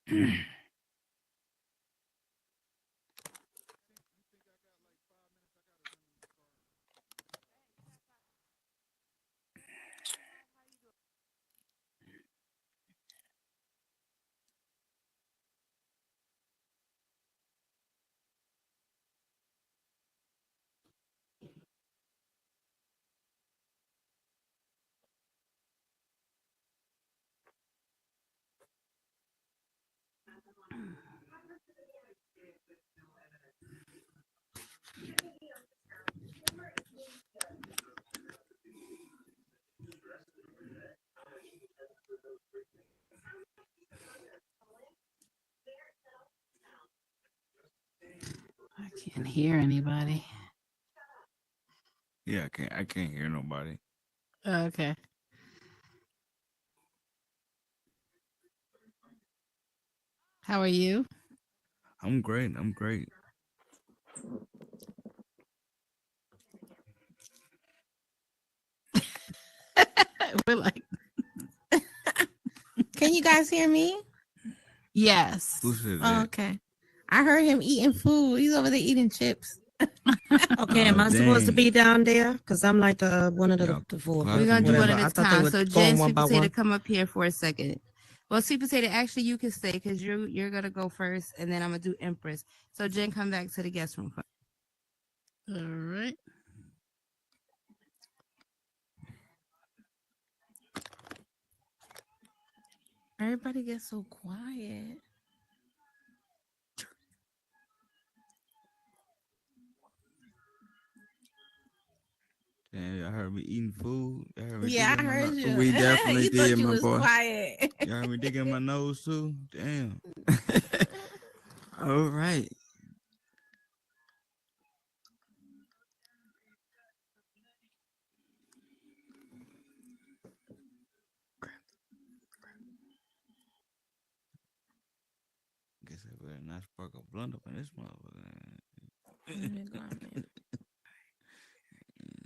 I can't hear anybody. Yeah, I can't hear nobody. Okay. How are you? I'm great. I'm great. We're like, Can you guys hear me? yes. Who said Oh, that? okay. I heard him eating food. He's over there eating chips. Okay, am Oh I supposed to dang. be down there? Because I'm like the one of Y'all the four, We're fifth, gonna clapping do one whatever. at good. a I thought they time. were So going Jen, one Sweet by Potato, one. come up here for a second. Well, Sweet Potato, actually you can stay because you're gonna go first, and then I'm gonna do Empress. So Jen, come back to the guest room. All right. Everybody gets so quiet. Damn, y'all heard me eating food. Y'all heard me Yeah, I digging my heard nose. you. We definitely You thought did, you my was boy. quiet. Y'all heard me digging my nose too. Damn. All right. Guess I better not spark a blunt up in this motherfucker.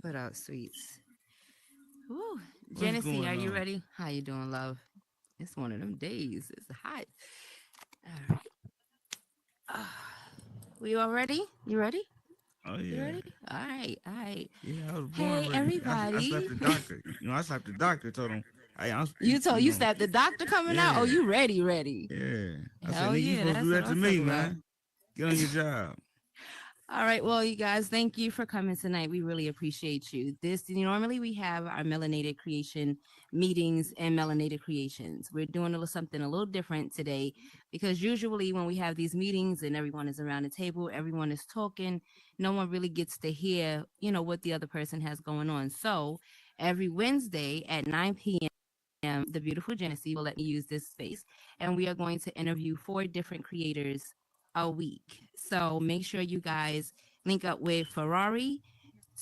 Put out sweets. Woo. What's Genesee, are going you on? ready? How you doing, love? It's one of them days. It's hot. All right. We all ready? You ready? Oh You yeah. ready? All right. All right. Yeah, I was born Hey, ready. I everybody. slapped the doctor. I slapped the doctor. Told him, hey, You slapped the doctor coming out? Oh, yeah, you ready, ready. yeah. I said, Hell nigga, you yeah, supposed to do that's what that to I'm me, talking about. man. Get on your job. All right, well, you guys, thank you for coming tonight. We really appreciate you. This normally we have our melanated creation meetings and melanated creations. We're doing a little something a little different today because usually when we have these meetings and everyone is around the table, everyone is talking, no one really gets to hear, what the other person has going on. So every Wednesday at 9 p.m., the beautiful Genesee will let me use this space, and we are going to interview 4 different creators a week. So make sure you guys link up with Ferrari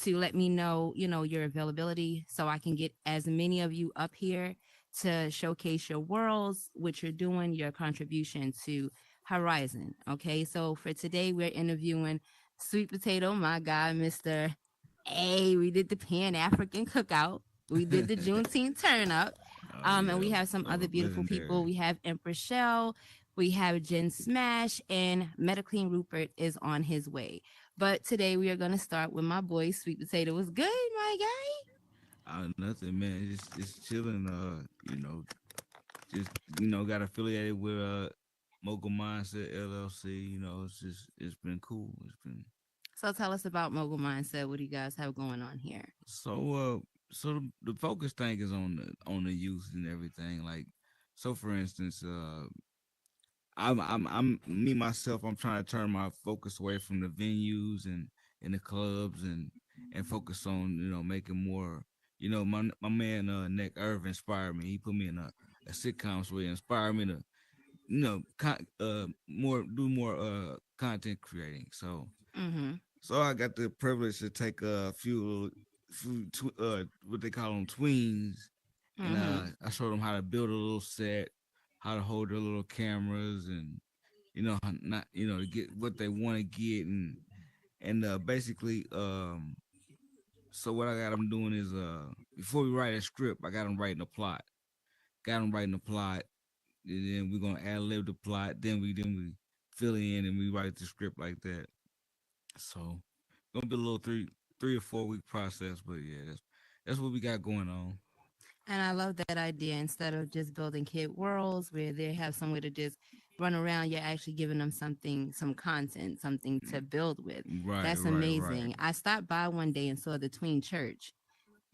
to let me know, your availability so I can get as many of you up here to showcase your worlds, what you're doing, your contribution to Horizon. Okay. So for today, we're interviewing Sweet Potato, my guy, Mr. A. We did the Pan African cookout. We did the Juneteenth turn up. Oh And yeah, we have some that other was beautiful people. legendary. We have Empress Shell, we have Jen Smash, and Metaclean Rupert is on his way. But today we are going to start with my boy Sweet Potato. Was good, my guy? Nothing, man. Just chilling. Just got affiliated with Mogul Mindset LLC. It's been cool. It's been So tell us about Mogul Mindset. What do you guys have going on here? so the focus thing is on the youth and everything. Like, so for instance, I'm me myself. I'm trying to turn my focus away from the venues and the clubs and focus on making more. My man Nick Irv inspired me. He put me in a sitcom, so he inspired me to more do more content creating. Mm-hmm. So I got the privilege to take a few what they call them tweens, and Mm-hmm. I showed them how to build a little set, how to hold their little cameras, and not to get what they want to get, and basically so what I got them doing is before we write a script, I got them writing a plot, and then we're gonna ad lib the plot. Then we fill in and we write the script like that. So gonna be a little 3 or 4 week process, but yeah, that's what we got going on. And I love that idea. Instead of just building kid worlds where they have somewhere to just run around, you're actually giving them something, some content, something to build with. Right, That's right, right. amazing. I stopped by one day and saw the tween church.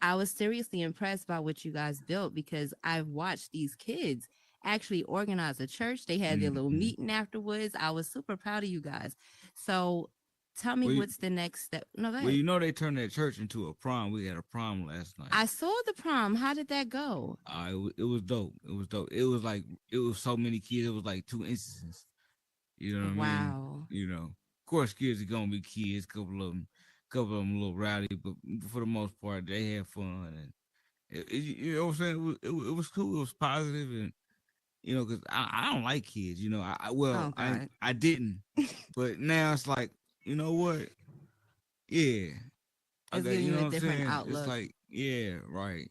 I was seriously impressed by what you guys built because I've watched these kids actually organize a church. They had their little Mm-hmm. meeting afterwards. I was super proud of you guys. So tell me Well, what's the next step. No, go well, ahead. they turned that church into a prom. We had a prom last night. I saw the prom. How did that go? It was dope. It was dope. It was like it was so many kids. It was like 2 instances. You know what I mean? Wow. Of course, kids are gonna be kids. Couple of them a little rowdy, but for the most part, they had fun. And you know what I'm saying? It was cool. It was positive, and because I don't like kids. Oh God. I didn't, but now it's like, you know what? Yeah, I It's got, giving you you know a what I'm different saying? It's outlook. like, yeah, right,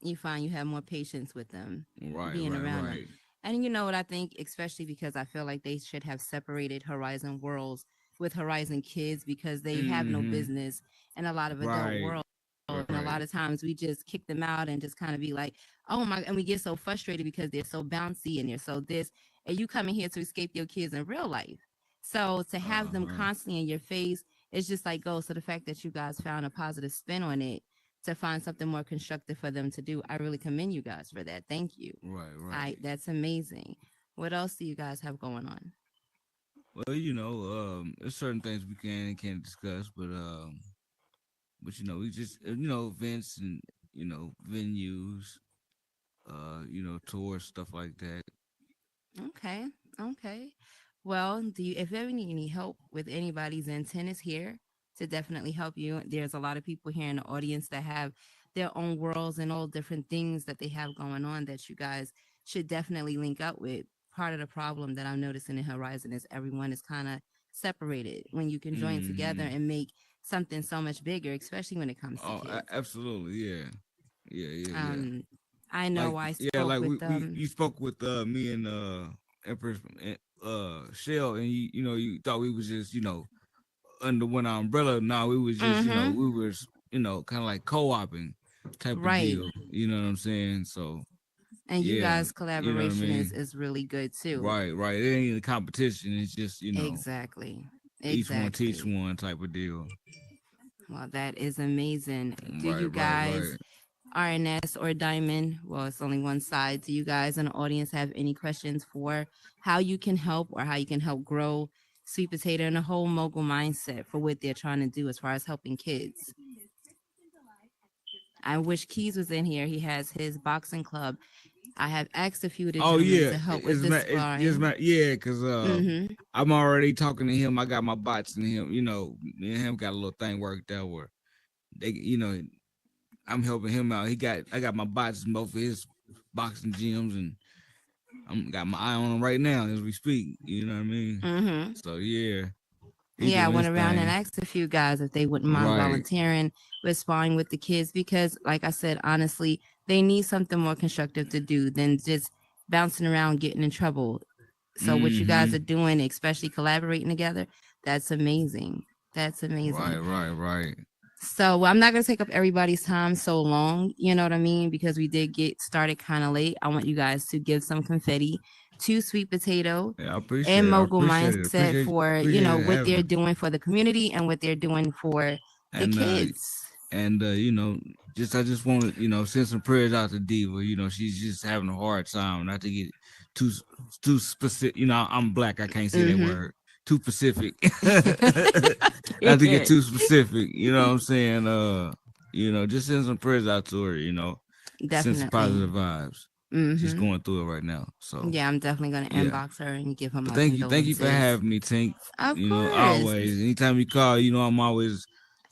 You find you have more patience with them, right, being right, around them. right. And you know what I think, especially because I feel like they should have separated Horizon Worlds with Horizon Kids because they have no Mm-hmm. business in a lot of adult Right, worlds. And a right. lot of times we just kick them out and just kind of be like, oh my, and we get so frustrated because they're so bouncy and they're so this, and you coming here to escape your kids in real life. So to have them Uh-huh. constantly in your face, it's just like goes. So the fact that you guys found a positive spin on it to find something more constructive for them to do, I really commend you guys for that. Thank you. Right, right. That's amazing. What else do you guys have going on? Well, there's certain things we can and can't discuss, but we just events and venues, tours, stuff like that. Okay. Okay. Well, do you if you ever need any help with anybody's antennas here to definitely help you. There's a lot of people here in the audience that have their own worlds and all different things that they have going on that you guys should definitely link up with. Part of the problem that I'm noticing in Horizon is everyone is kind of separated when you can join together Mm-hmm. and make something so much bigger, especially when it comes to Oh, kids. absolutely, yeah, yeah, yeah, yeah. Um, I know Like, I yeah, spoke like with we you spoke with me and Empress Shell, and you thought we was just under one umbrella. No, we was just mm-hmm, we was kind of like co-oping type of right. deal. You know what I'm saying? So And you yeah, guys' you know what I collaboration is mean. is really good too. Right, right. It ain't a competition. It's just Exactly. each one teach Exactly. one type of deal. Well, that is amazing. Do Right, you right, guys, right. RNS or Diamond, well, it's only one side. Do you guys in the audience have any questions for how you can help or how you can help grow Sweet Potato and the whole mogul mindset for what they're trying to do as far as helping kids? I wish Keys was in here. He has his boxing club. I have asked a few of the Oh gentlemen yeah, to help with this it's just sparring. yeah, cause Mm-hmm. I'm already talking to him. I got my bots and him. Me and him got a little thing worked out where they, I'm helping him out. I got my bots in both of his boxing gyms, and I'm got my eye on him right now as we speak. You know what I mean? Mm-hmm. So yeah, he Yeah, I doing went his around and thing. asked a few guys if they wouldn't mind Right. volunteering with sparring with the kids because, like I said, honestly, they need something more constructive to do than just bouncing around getting in trouble. So what you guys Mm-hmm. are doing, especially collaborating together, that's amazing. That's Right, amazing. right, right. So I'm not going to take up everybody's time so long, you know what I mean? Because we did get started kind of late. I want you guys to give some confetti to Sweet Potato Yeah, I and appreciate it. I Mogul appreciate it. Mindset for, Appreciate it what they're having. doing for the community and what they're doing for the And kids. I just want to send some prayers out to Diva. She's just having a hard time, not to get too too specific. I'm black, I can't say that Mm-hmm. word. Too specific. Not to get Yeah, too specific, you know what I'm saying? Just send some prayers out to her, send some definitely. positive vibes. She's Mm-hmm. going through it right now. So Yeah, I'm definitely going to yeah. inbox her and give her But my thank you for condolences. having me, Tink. Of course. Always. Anytime you call, I'm always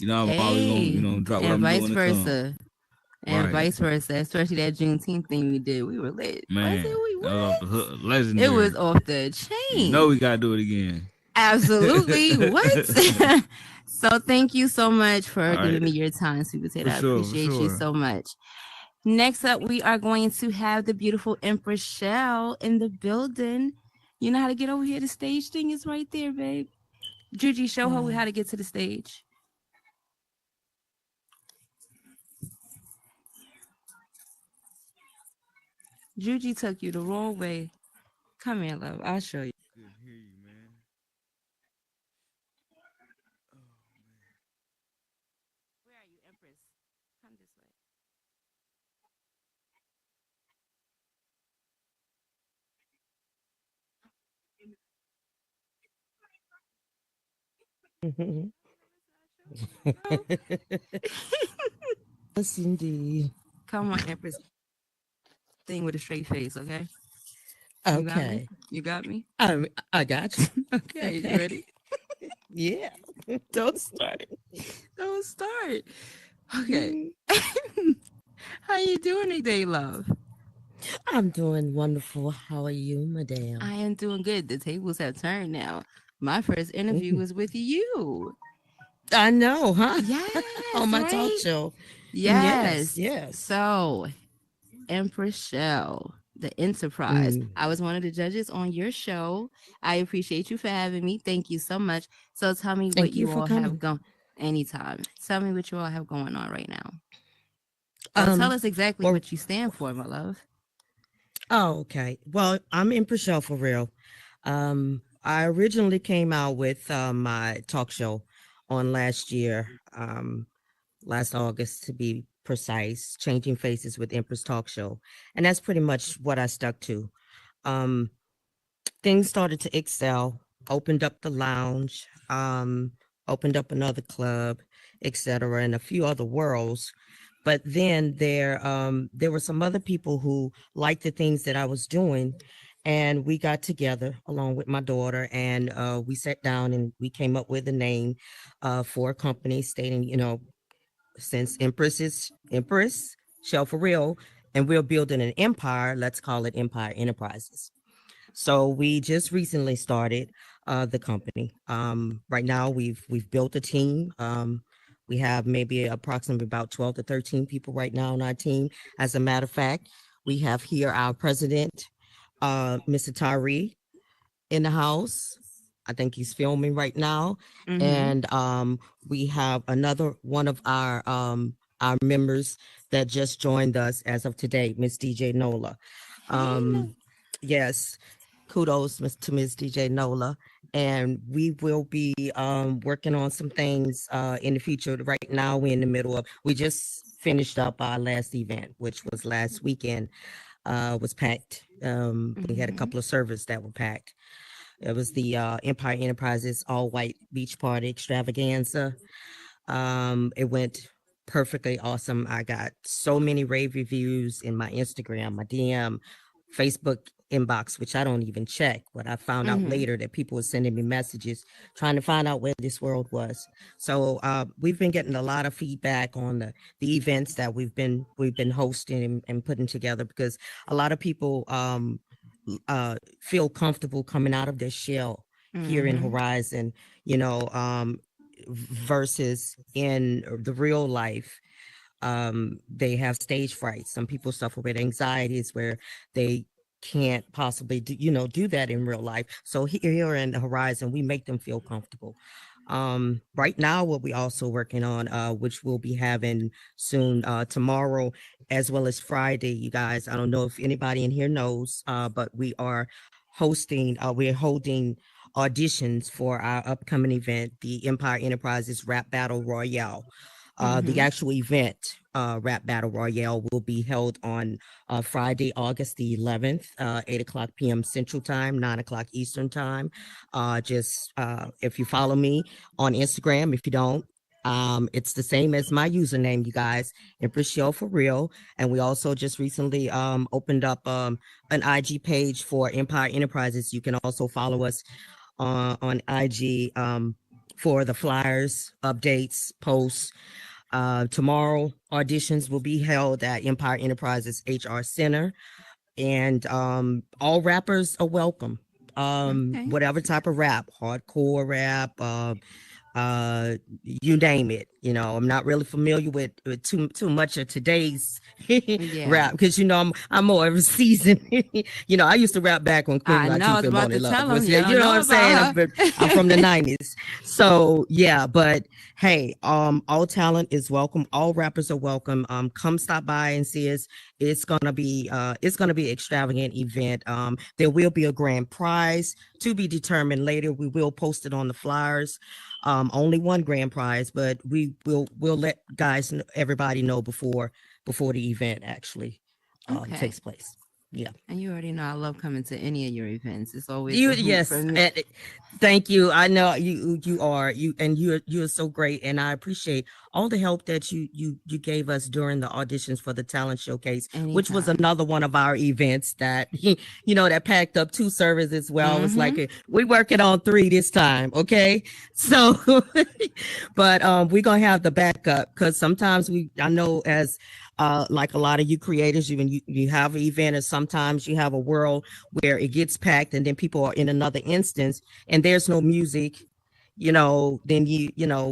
gonna, Hey, drop what and I'm vice doing and come. versa. And Right. vice versa, especially that Juneteenth thing we did. We were lit. Was it? Man, We that was off the what? hook. It was Legendary. off the You chain. know we gotta do it again. Absolutely. What? So thank you so much for All right. giving me your time, Sweet Potato. I For appreciate you sure. so much. Next up, we are going to have the beautiful Empress Shell in the building. You know how to get over here? The stage thing is right there, babe. Juji, show her how to get to the stage. Juji took you the wrong way. Come here, love. I'll show you. Couldn't hear you, man. Where are you, Empress? Come this way. Yes, indeed. Come on, Empress. Thing with a straight face, okay? You got me? Okay. You got me? I got you. Okay, you ready? Yeah. Don't start. Don't start. Okay. How you doing today, love? I'm doing wonderful. How are you, madam? I am doing good. The tables have turned now. My first interview was with you. I know, huh? Yes, On my talk right? show. Yes. Yes. So, Empress Shell, the Enterprise. Mm. I was one of the judges on your show. I appreciate you for having me. Thank you so much. So, tell me what Thank you you for all have coming. going. Anytime. Tell me what you all have going on right now. Don't tell us exactly well, what you stand for, my love. Oh, okay. Well, I'm in Purcell for real. I originally came out with my talk show on last year, last August to be precise, Changing Faces with Empress Talk Show. And that's pretty much what I stuck to. Um, Things started to excel, opened up the lounge, opened up another club, etc., and a few other worlds. But then there were some other people who liked the things that I was doing, and we got together along with my daughter, and we sat down and we came up with a name for a company, stating, since Empress is Empress, Shell for real, and we're building an empire, let's call it Empire Enterprises. So we just recently started the company. Right now, we've built a team. We have maybe approximately about 12 to 13 people right now on our team. As a matter of fact, we have here our president, Mr. Tyree, in the house. I think he's filming right now, Mm-hmm. and we have another one of our members that just joined us as of today, Miss DJ Nola. Hey, no. Yes, kudos to Ms. DJ Nola. And we will be working on some things in the future. Right now, we're in the middle of, we just finished up our last event, which was last weekend, was packed. We had a Mm-hmm. couple of servers that were packed. It was the Empire Enterprises All White Beach Party Extravaganza. It went perfectly awesome. I got so many rave reviews in my Instagram, my DM, Facebook inbox, which I don't even check. But I found out Mm-hmm. later that people were sending me messages trying to find out where this world was. So we've been getting a lot of feedback on the events that we've been hosting and putting together, because a lot of people feel comfortable coming out of their shell here in Mm-hmm. Horizon, you know, versus in the real life. They have stage fright. Some people suffer with anxieties where they can't possibly do that in real life. So here in the Horizon, we make them feel comfortable. Right now, what we also working on, which we'll be having soon, tomorrow as well as Friday, you guys. I don't know if anybody in here knows, but we're holding auditions for our upcoming event, the Empire Enterprises Rap Battle Royale. The Mm-hmm. actual event, Rap Battle Royale, will be held on Friday, August the 11th, 8 o'clock p.m. Central Time, 9 o'clock Eastern Time. Just if you follow me on Instagram, if you don't, it's the same as my username, you guys, Empress Show for real. And we also just recently opened up an IG page for Empire Enterprises. You can also follow us on IG for the flyers, updates, posts. Tomorrow, auditions will be held at Empire Enterprises HR Center, and all rappers are welcome. Okay. Whatever type of rap, hardcore rap, you name it. I'm not really familiar with too much of today's Yeah. rap because I'm more of a seasoned. I used to rap back when Queen I know. I Latifah was and about Bonnie to Love tell was him. there. You You know what know I'm saying? about her. I'm from the '90s, so yeah. But hey, all talent is welcome. All rappers are welcome. Come stop by and see us. It's gonna be extravagant event. There will be a grand prize to be determined later. We will post it on the flyers. Only one grand prize, but we'll let everybody know before the event actually Okay. takes place. Yeah. And you already know I love coming to any of your events. It's always You a hoot yes, for me. thank you. I know you're so great, and I appreciate all the help that you gave us during the auditions for the talent showcase, which was Anytime. another one of our events that that packed up 2 servers as well. It's like Mhm. we working on 3 this time, okay? So, but we're gonna have the backup because sometimes I know as like a lot of you creators, you have an event, and sometimes you have a world where it gets packed and then people are in another instance and there's no music, then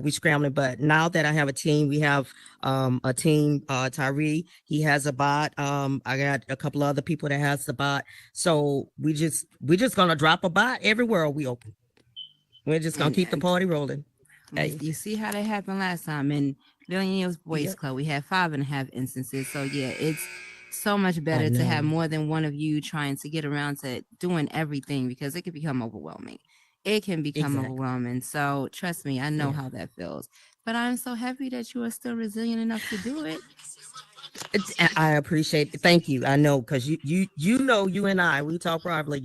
we scrambling. But now that I have a team, we have a team, Tyree, he has a bot. I got a couple of other people that has the bot. So we're just gonna drop a bot everywhere we open. We're just gonna keep the And party rolling. Hey. you see how that happened last time in Billionaires Boys Yep. Club. We had 5.5 instances. So yeah, it's so much I better to have know. more than one of you trying to get around to doing everything because it can become overwhelming. It can become Exactly. overwhelming. So trust me, I know Yeah. how that feels. But I'm so happy that you are still resilient enough to do it. I appreciate it. Thank you. I know because you and I we talk privately.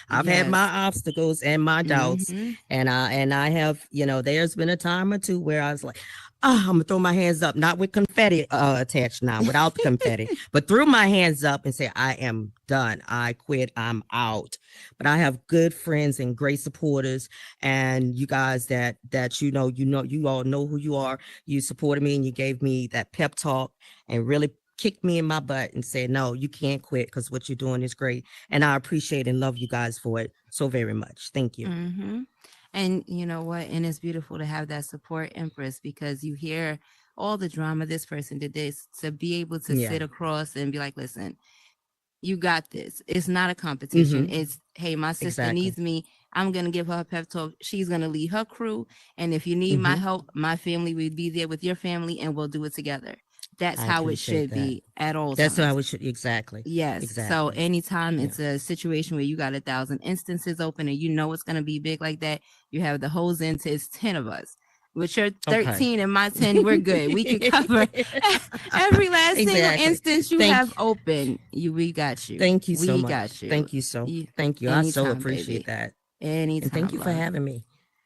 I've had my Yes. obstacles and my doubts, Mm-hmm. and I have there's been a time or two where I was like, I'm gonna throw my hands up, not with confetti attached now, without the confetti, but threw my hands up and say, I am done. I quit. I'm out. But I have good friends and great supporters, and you guys that you all know who you are. You supported me and you gave me that pep talk and really kicked me in my butt and said, no, you can't quit because what you're doing is great. And I appreciate and love you guys for it so very much. Thank you. Mm-hmm. And you know what? And it's beautiful to have that support, Empress, because you hear all the drama this person did this to be able to Yeah, sit across and be like, listen, you got this. It's not a competition. Mm-hmm. It's, hey, my sister Exactly. needs me. I'm going to give her a pep talk. She's going to lead her crew. And if you need my Mm-hmm. help, my family will be there with your family and we'll do it together. That's I how it appreciate should that. be at all That's how times. we should. Exactly. Yes. So Exactly. anytime Yeah. it's a situation where you got 1,000 instances open and you know it's going to be big like that, you have the hose into it's 10 of us. With your Okay. 13 and my 10, we're good. We can cover every last single Exactly. instance you Thank have open. We got you. thank you so We much. got you. Thank you so. You Thank you. I so anytime, appreciate baby. that. And thank Anytime, you for love. having me.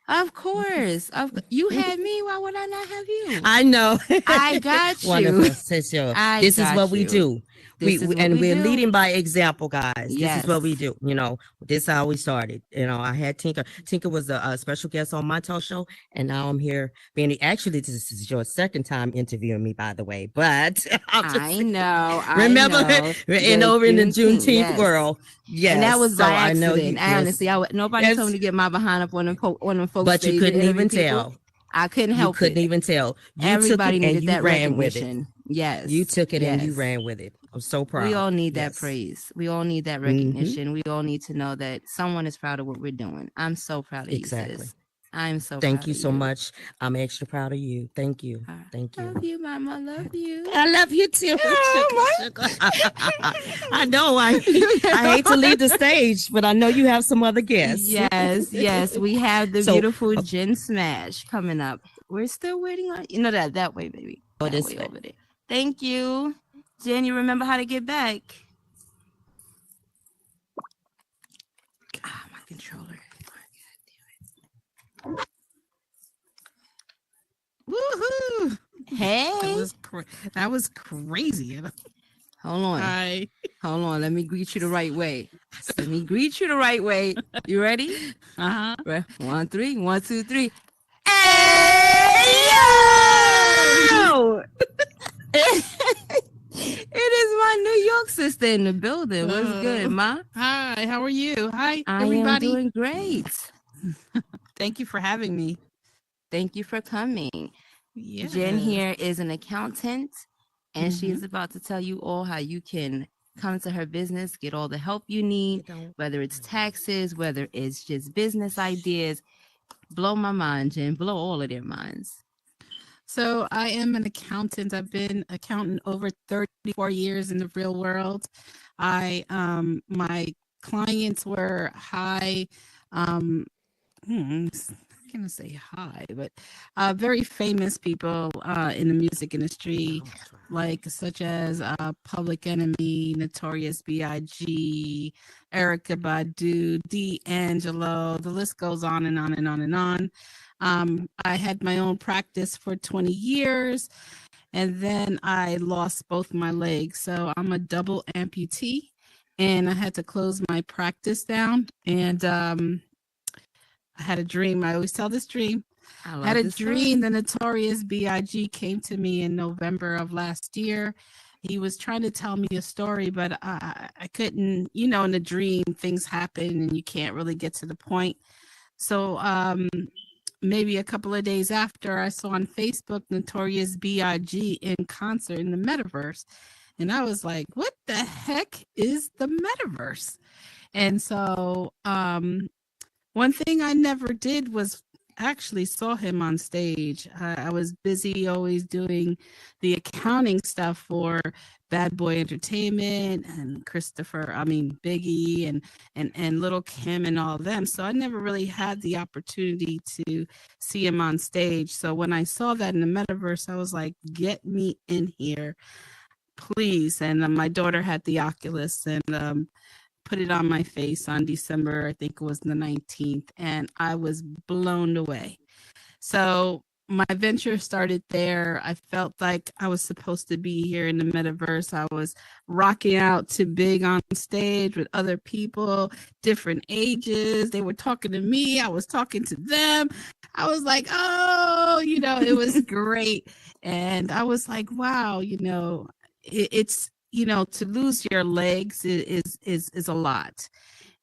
Of course. You had me. Why would I not have you? I know. I got you. Wonderful. So I this is what got we you. do. This is what And we we're do. leading by example, guys. This is what we Yes. do. This is how we started. I had Tinker. Tinker was a special guest on my talk show, and now I'm here. Actually, this is your second time interviewing me, by the way. But I know. remember, over in the Juneteenth, Juneteenth yes. world. Yes. And that was So by I know accident. you. Honestly, nobody told me to get my behind up on them folks But you stage and couldn't interview even people. tell. I couldn't You help couldn't it. even tell. You took Everybody it and needed you that ran with it. recognition. Yes. You took it and you Yes. ran with it. I'm so proud. We all need that Yes. praise. We all need that Mhm. recognition. We all need to know that someone is proud of what we're doing. I'm so proud of Exactly. you, sis. I'm so Thank proud you of so you. much. I'm extra proud of you. Thank you. Thank you. Love you, Mama. Love you. I love you too. Oh, Sugar. I know. I hate to leave the stage, but I know you have some other guests. Yes, yes. We have the So, beautiful Jen Smash coming up. We're still waiting on that way, baby. Oh, That this way way. over there. Thank you. Jen, you remember how to get back? Ah, my controller. Woohoo! Hey. That was crazy. Hold on. Hi. Hold on. Let me greet you the right way. Let me greet you the right way. You ready? Uh-huh. Right. 1, 3. 1, 2, 3. Hey yo! It is my New York sister in the building. What's good, Ma? Hi, how are you? Hi, I everybody. am doing great. Thank you for having me. Thank you for coming. Jen Yes. here is an accountant, and she Mhm. is about to tell you all how you can come to her business, get all the help you need, You don't. whether it's taxes, whether it's just business ideas. Blow my mind, Jen. Blow all of their minds. So I am an accountant. I've been accountant over 34 years in the real world. My clients were high, um, I can't say high, but very famous people in the music industry, Don't try. like such as Public Enemy, Notorious B.I.G., Erica Badu, D'Angelo. The list goes on and on and on and on. I had my own practice for 20 years, and then I lost both my legs. So I'm a double amputee, and I had to close my practice down. And I had a dream. I always tell this dream. I I had love a this dream. story. The Notorious B.I.G. came to me in November of last year. He was trying to tell me a story, but I couldn't. You know, in a dream, things happen and you can't really get to the point. So maybe a couple of days after, I saw on Facebook Notorious B.I.G. in concert in the metaverse. And I was like, what the heck is the metaverse? And so one thing I never did was actually saw him on stage. I was busy always doing the accounting stuff for Bad Boy Entertainment and Biggie and Little Kim and all of them. So I never really had the opportunity to see him on stage. So when I saw that in the metaverse, I was like, get me in here, please. And my daughter had the Oculus, and put it on my face on December, I think it was the 19th, and I was blown away. So my venture started there. I felt like I was supposed to be here in the metaverse. I was rocking out to big on stage with other people, different ages. They were talking to me, I was talking to them. I was like, oh, it was great. And I was like, wow, it's to lose your legs is a lot,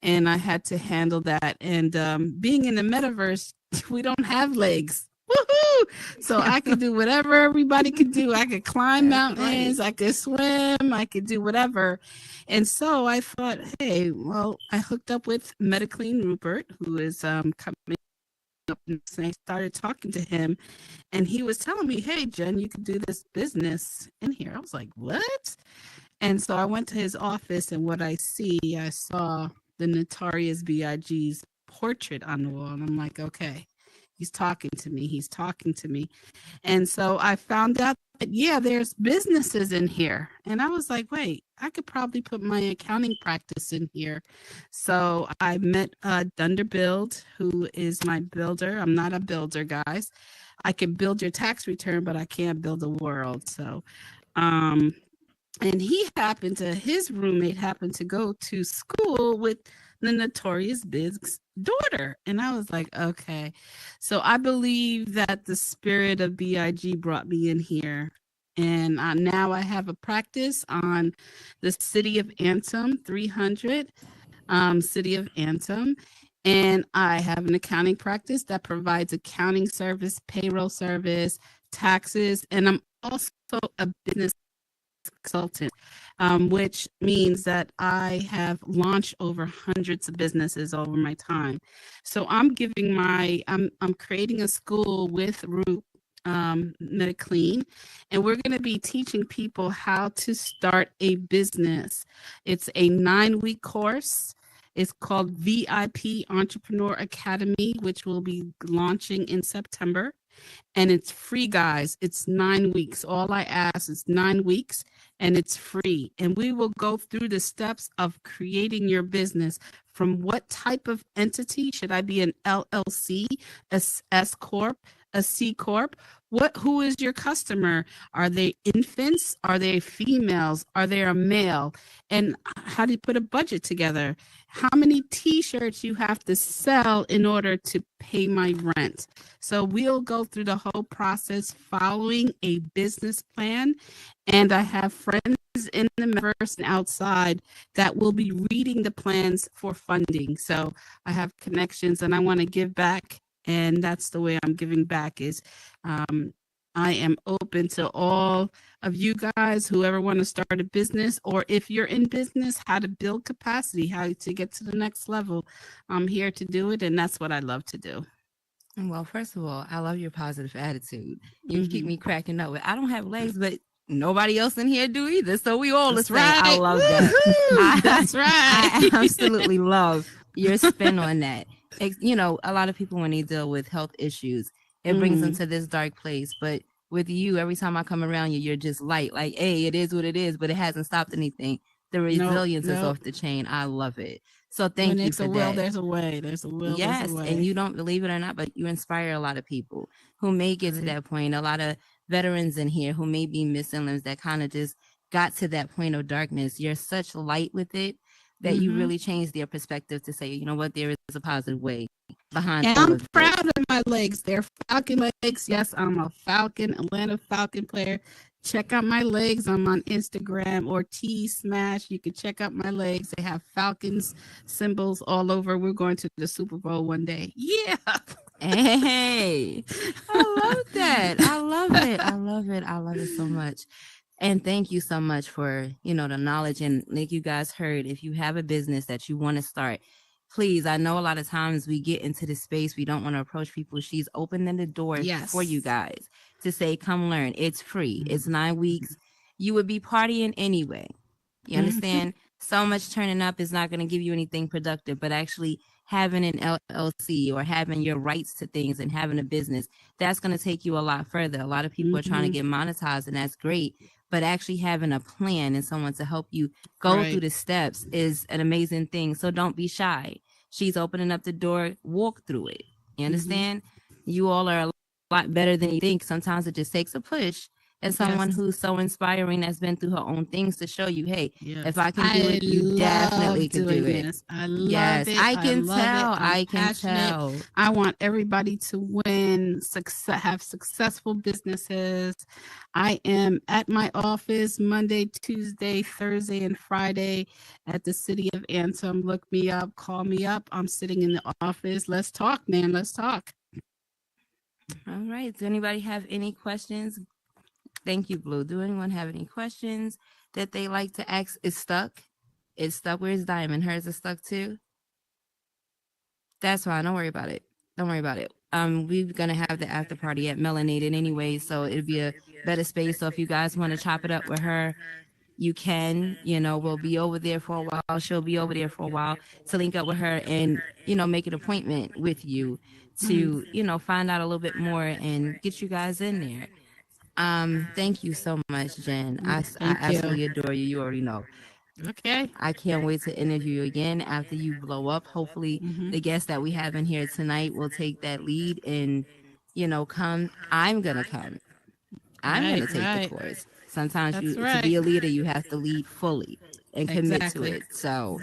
and I had to handle that. And being in the metaverse, we don't have legs. Woohoo! So I could do whatever everybody could do. I could climb That's right. mountains, I could swim, I could do whatever. And so I thought, hey, well, I hooked up with Mediclean Rupert, who is coming up next, and I started talking to him, and he was telling me, hey, Jen, you could do this business in here. I was like, what? And so I went to his office, and I saw the Notorious B.I.G.'s portrait on the wall. And I'm like, okay, he's talking to me. He's talking to me. And so I found out that, yeah, there's businesses in here. And I was like, wait, I could probably put my accounting practice in here. So I met Dunder Build, who is my builder. I'm not a builder, guys. I can build your tax return, but I can't build a world. So, um, and his roommate happened to go to school with the Notorious Big's daughter. And I was like, okay. So I believe that the spirit of BIG brought me in here. And now I have a practice on the city of Anthem 300, city of Anthem. And I have an accounting practice that provides accounting service, payroll service, taxes. And I'm also a business consultant, which means that I have launched over hundreds of businesses over my time. So I'm creating a school with Root MediClean, and we're going to be teaching people how to start a business. It's a 9-week course. It's called VIP Entrepreneur Academy, which will be launching in September. And it's free, guys. It's 9 weeks. All I ask is 9 weeks, and it's free. And we will go through the steps of creating your business. From what type of entity should I be, an LLC, a S corp, a C corp? Who is your customer? Are they infants? Are they females? Are they a male? And how do you put a budget together? How many t-shirts you have to sell in order to pay my rent? So we'll go through the whole process following a business plan. And I have friends in the metaverse and outside that will be reading the plans for funding. So I have connections, and I want to give back. And that's the way I'm giving back, is I am open to all of you guys, whoever want to start a business, or if you're in business, how to build capacity, how to get to the next level. I'm here to do it, and that's what I love to do. Well, first of all, I love your positive attitude. You keep me cracking up. I don't have legs, but nobody else in here do either. So we all That's the same. right. I love that. That's right. I absolutely love your spin on that. You know, a lot of people when they deal with health issues, it brings them to this dark place. But with you, every time I come around you, you're just light. Like, hey, it is what it is, but it hasn't stopped anything. The resilience is off the chain. I love it. So thank you for that. Will, there's a way. There's a will. Yes, there's a way. and you don't believe it or not, but you inspire a lot of people who may get to that point. A lot of veterans in here who may be missing limbs that kind of just got to that point of darkness. You're such light with it that you really changed their perspective to say, you know what, there is a positive way behind and all I'm of proud of my legs. They're Falcon legs. Yes, I'm a Falcon, Atlanta Falcon player. Check out my legs. I'm on Instagram or T Smash. You can check out my legs. They have Falcons symbols all over. We're going to the Super Bowl one day. Yeah. Hey, I love that. I love it. I love it. I love it so much. And thank you so much for, you know, the knowledge. And like you guys heard, if you have a business that you want to start, please, I know a lot of times we get into this space, we don't want to approach people. She's opening the door for you guys to say, come learn. It's free. It's 9 weeks. You would be partying anyway. You understand? So much turning up is not going to give you anything productive, but actually having an LLC or having your rights to things and having a business, that's going to take you a lot further. A lot of people are trying to get monetized, and that's great. But actually having a plan and someone to help you go through the steps is an amazing thing. So don't be shy. She's opening up the door. Walk through it. You understand? You all are a lot better than you think. Sometimes it just takes a push. And someone who's so inspiring that's been through her own things to show you, hey, if I can do it, you definitely can do it. I love it. I can tell. I can tell. I want everybody to win, have successful businesses. I am at my office Monday, Tuesday, Thursday, and Friday at the City of Anthem. Look me up, call me up. I'm sitting in the office. Let's talk, man. Let's talk. All right. Does anybody have any questions? Thank you, Blue. Do anyone have any questions that they like to ask? It's stuck. It's stuck. Where's Diamond? Hers is stuck too. That's fine. Don't worry about it. Don't worry about it. We're gonna have the after party at Melanated anyway, so it'd be a better space. So if you guys want to chop it up with her, you can. You know, we'll be over there for a while. She'll be over there for a while to link up with her and, you know, make an appointment with you to, you know, find out a little bit more and get you guys in there. Thank you so much, Jen. I absolutely adore you. You already know. Okay. I can't wait to interview you again after you blow up. Hopefully the guests that we have in here tonight will take that lead and, you know, come. I'm going to come. I'm going to take the course. Sometimes to be a leader, you have to lead fully and commit to it. So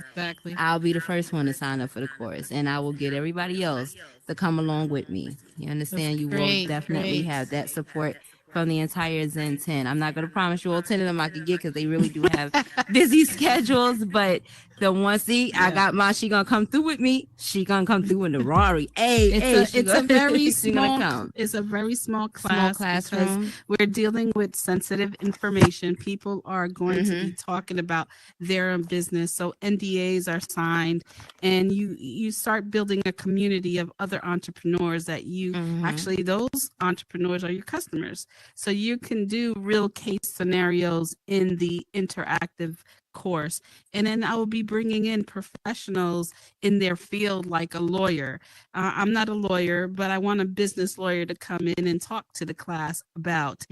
I'll be the first one to sign up for the course, and I will get everybody else to come along with me. You understand? You will definitely have that support from the entire Zen 10. I'm not going to promise you all 10 of them I could get because they really do have busy schedules, but the one, I got my, she going to come through with me. She going to come through in the Rari. It's a very small, it's a very small classroom. We're dealing with sensitive information. People are going to be talking about their own business. So NDAs are signed, and you start building a community of other entrepreneurs that you actually, those entrepreneurs are your customers. So you can do real case scenarios in the interactive course. And then I will be bringing in professionals in their field, like a lawyer. I'm not a lawyer, but I want a business lawyer to come in and talk to the class about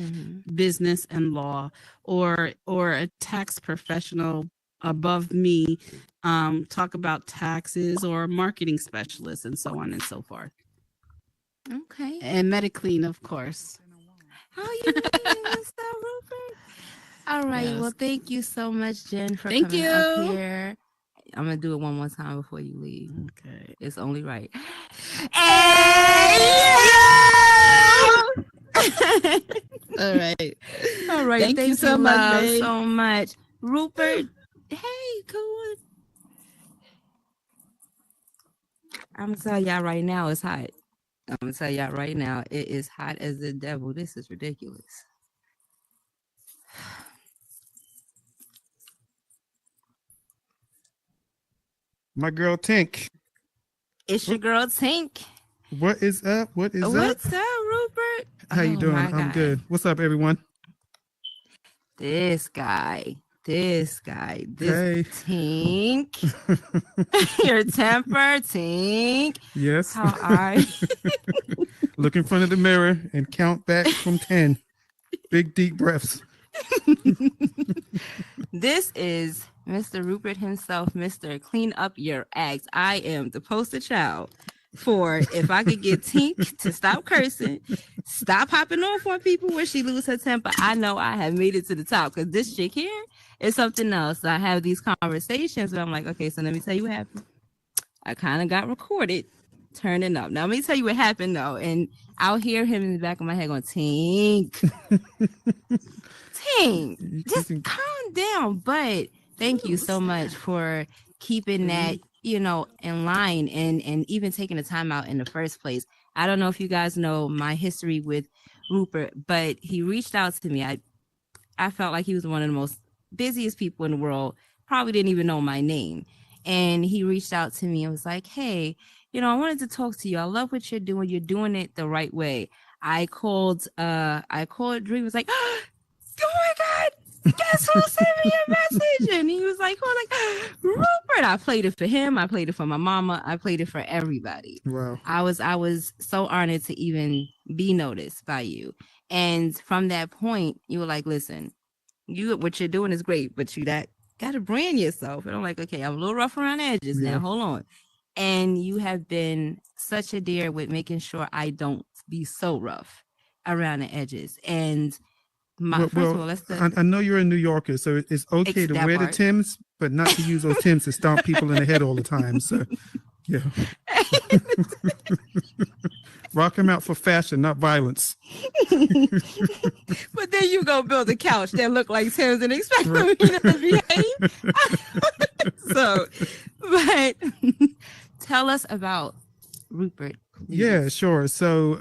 business and law, or a tax professional above me, talk about taxes, or a marketing specialist, and so on and so forth. Okay. And MediClean, of course. How you doing, Mr. Rupert? All right. Yes. Well, thank you so much, Jen, for coming up here. I'm going to do it one more time before you leave. Okay. It's only right. All right. All right. Thank you so much. Rupert, hey, come on. I'm going to tell y'all right now, it's hot. I'm gonna tell y'all right now, it is hot as the devil. This is ridiculous. My girl Tink. It's your girl Tink. What is up? What is up? What's up, Rupert? How you Oh doing? my I'm God. good. What's up, everyone? This guy, this Hey. Tink. Your temper, Tink. Yes. How are you? Look in front of the mirror and count back from 10. Big deep breaths. This is Mr. Rupert himself, Mr. Clean Up Your Acts. I am the poster child for if I could get Tink to stop cursing, stop hopping off on people when she lose her temper, I know I have made it to the top, because this chick here is something else. I have these conversations where I'm like, okay, so let me tell you what happened. I kind of got recorded turning up. Now let me tell you what happened though, and I'll hear him in the back of my head going, Tink. Tink, just calm down. But thank you so much for keeping that, in line, and even taking the time out in the first place. I don't know if you guys know my history with Rupert, but he reached out to me. I felt like he was one of the most busiest people in the world, probably didn't even know my name. And he reached out to me and was like, hey, I wanted to talk to you. I love what you're doing. You're doing it the right way. I called Dream, was like, oh my God, guess who sent me a message? And he was like, Rupert. I played it for him. I played it for my mama. I played it for everybody. Wow. I was so honored to even be noticed by you. And from that point, you were like, listen, what you're doing is great, but you gotta brand yourself. And I'm like, okay, I'm a little rough around the edges now. Hold on. And you have been such a dear with making sure I don't be so rough around the edges. And first of all, I know you're a New Yorker, so it's okay to wear the Timbs, but not to use those Timbs to stomp people in the head all the time. So, yeah. Rock them out for fashion, not violence. But then you go build a couch that look like Timbs and expect me to behave. So, but tell us about Rupert. Please. Yeah, sure. So,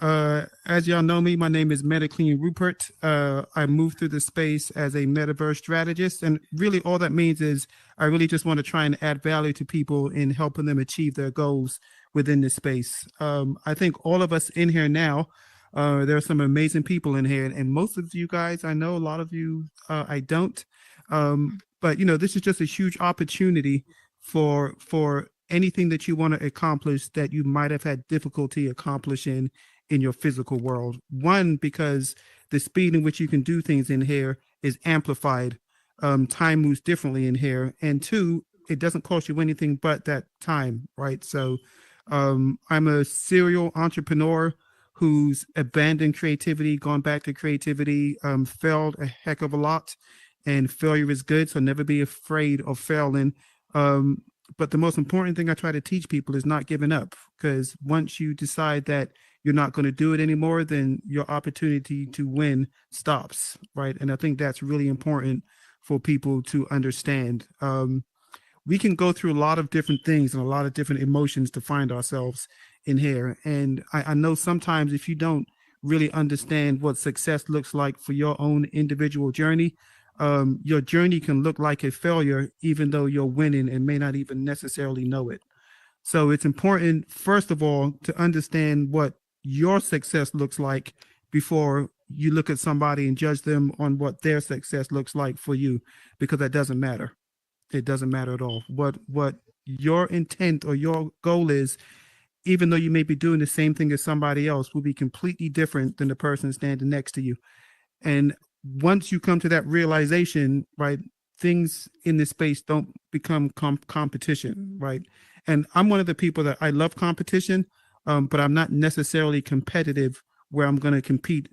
as y'all know me, my name is MetaClean Rupert. I moved through the space as a metaverse strategist. And really all that means is I really just want to try and add value to people in helping them achieve their goals within this space. I think all of us in here now, there are some amazing people in here. And most of you guys, I know, a lot of you, I don't. But, this is just a huge opportunity for anything that you want to accomplish that you might have had difficulty accomplishing in your physical world. One, because the speed in which you can do things in here is amplified. Time moves differently in here. And two, it doesn't cost you anything but that time, right? So I'm a serial entrepreneur who's abandoned creativity, gone back to creativity, failed a heck of a lot. And failure is good, so never be afraid of failing. But the most important thing I try to teach people is not giving up, because once you decide that you're not going to do it anymore, then your opportunity to win stops, right? And I think that's really important for people to understand. We can go through a lot of different things and a lot of different emotions to find ourselves in here. And I know sometimes if you don't really understand what success looks like for your own individual journey, your journey can look like a failure, even though you're winning and may not even necessarily know it. So it's important, first of all, to understand what your success looks like before you look at somebody and judge them on what their success looks like for you, because that doesn't matter. It doesn't matter at all. What your intent or your goal is, even though you may be doing the same thing as somebody else, will be completely different than the person standing next to you. And once you come to that realization, right, things in this space don't become competition, right? And I'm one of the people that I love competition, but I'm not necessarily competitive where I'm going to compete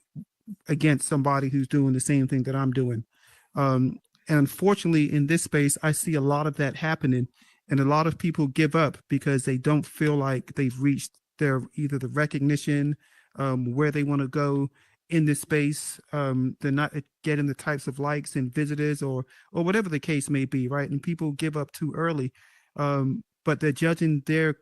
against somebody who's doing the same thing that I'm doing. And unfortunately, in this space, I see a lot of that happening, and a lot of people give up because they don't feel like they've reached their either the recognition, where they want to go in this space. They're not getting the types of likes and visitors or whatever the case may be, right? And people give up too early, but they're judging their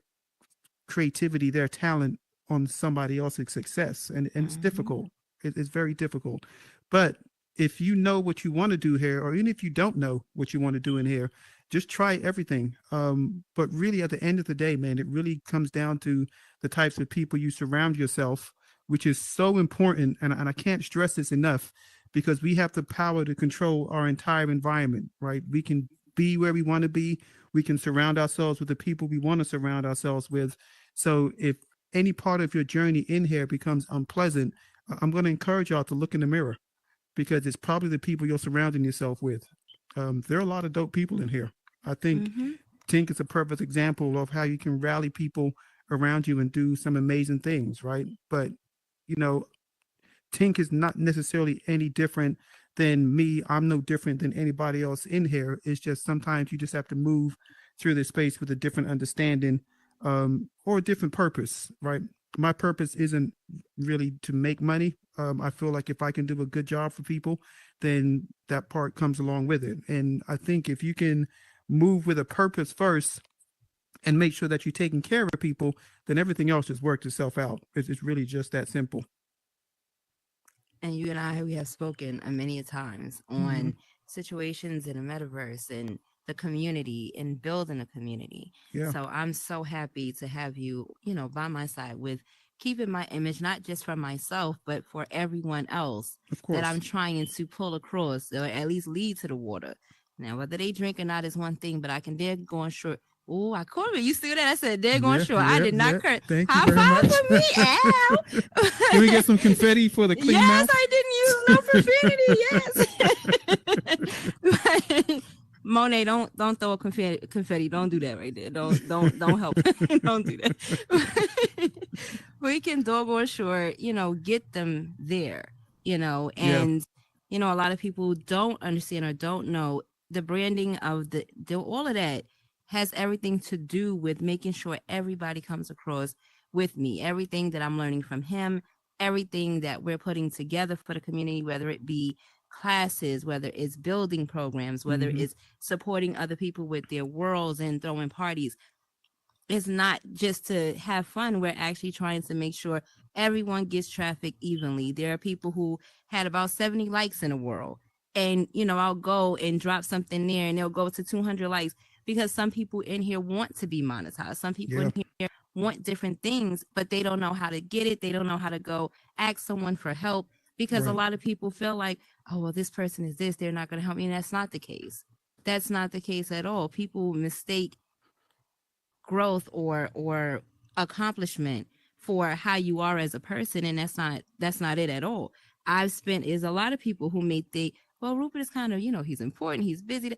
creativity, their talent on somebody else's success, and it's Mhm. difficult. It's very difficult. But if you know what you want to do here, or even if you don't know what you want to do in here, just try everything. But really, at the end of the day, man, it really comes down to the types of people you surround yourself, which is so important. And I can't stress this enough, because we have the power to control our entire environment, right? We can be where we want to be. We can surround ourselves with the people we want to surround ourselves with. So if any part of your journey in here becomes unpleasant, I'm going to encourage y'all to look in the mirror, because it's probably the people you're surrounding yourself with. There are a lot of dope people in here. I think Mhm. Tink is a perfect example of how you can rally people around you and do some amazing things, right? But, you know, Tink is not necessarily any different than me. I'm no different than anybody else in here. It's just sometimes you just have to move through this space with a different understanding, or a different purpose, right? My purpose isn't really to make money. I feel like if I can do a good job for people, then that part comes along with it. And I think if you can move with a purpose first and make sure that you're taking care of people, then everything else just works itself out. It's really just that simple. And you and I, we have spoken many a times Mm-hmm. on situations in the metaverse and the community and building a community. Yeah, So I'm so happy to have you, by my side with keeping my image, not just for myself, but for everyone else of that course. I'm trying to pull across or at least lead to the water. Now, whether they drink or not is one thing, but I can dare go on short. Oh, I caught it. You see that? I said, they're going Yeah, short. I yeah, did not yeah. curse. Thank you High very five much. for me. Ow. Can we get some confetti for the clean Yes, mouth? I didn't use no profanity. Yes. Monet, don't throw a confetti. Don't do that right there. Don't help. Don't do that. We can doggone sure, get them there, Yeah. and a lot of people don't understand or don't know the branding of the all of that has everything to do with making sure everybody comes across with me. Everything that I'm learning from him, everything that we're putting together for the community, whether it be classes, whether it's building programs, whether Mm-hmm. it's supporting other people with their worlds and throwing parties. It's not just to have fun. We're actually trying to make sure everyone gets traffic evenly. There are people who had about 70 likes in a world. And, I'll go and drop something there and they'll go to 200 likes because some people in here want to be monetized. Some people Yeah. in here want different things, but they don't know how to get it. They don't know how to go ask someone for help because a Right. lot of people feel like, oh, well, this person is this. They're not going to help me. And that's not the case. That's not the case at all. People mistake growth or accomplishment for how you are as a person, and that's not it at all. I've spent is a lot of people who may think, well, Rupert is kind of, he's important, he's busy.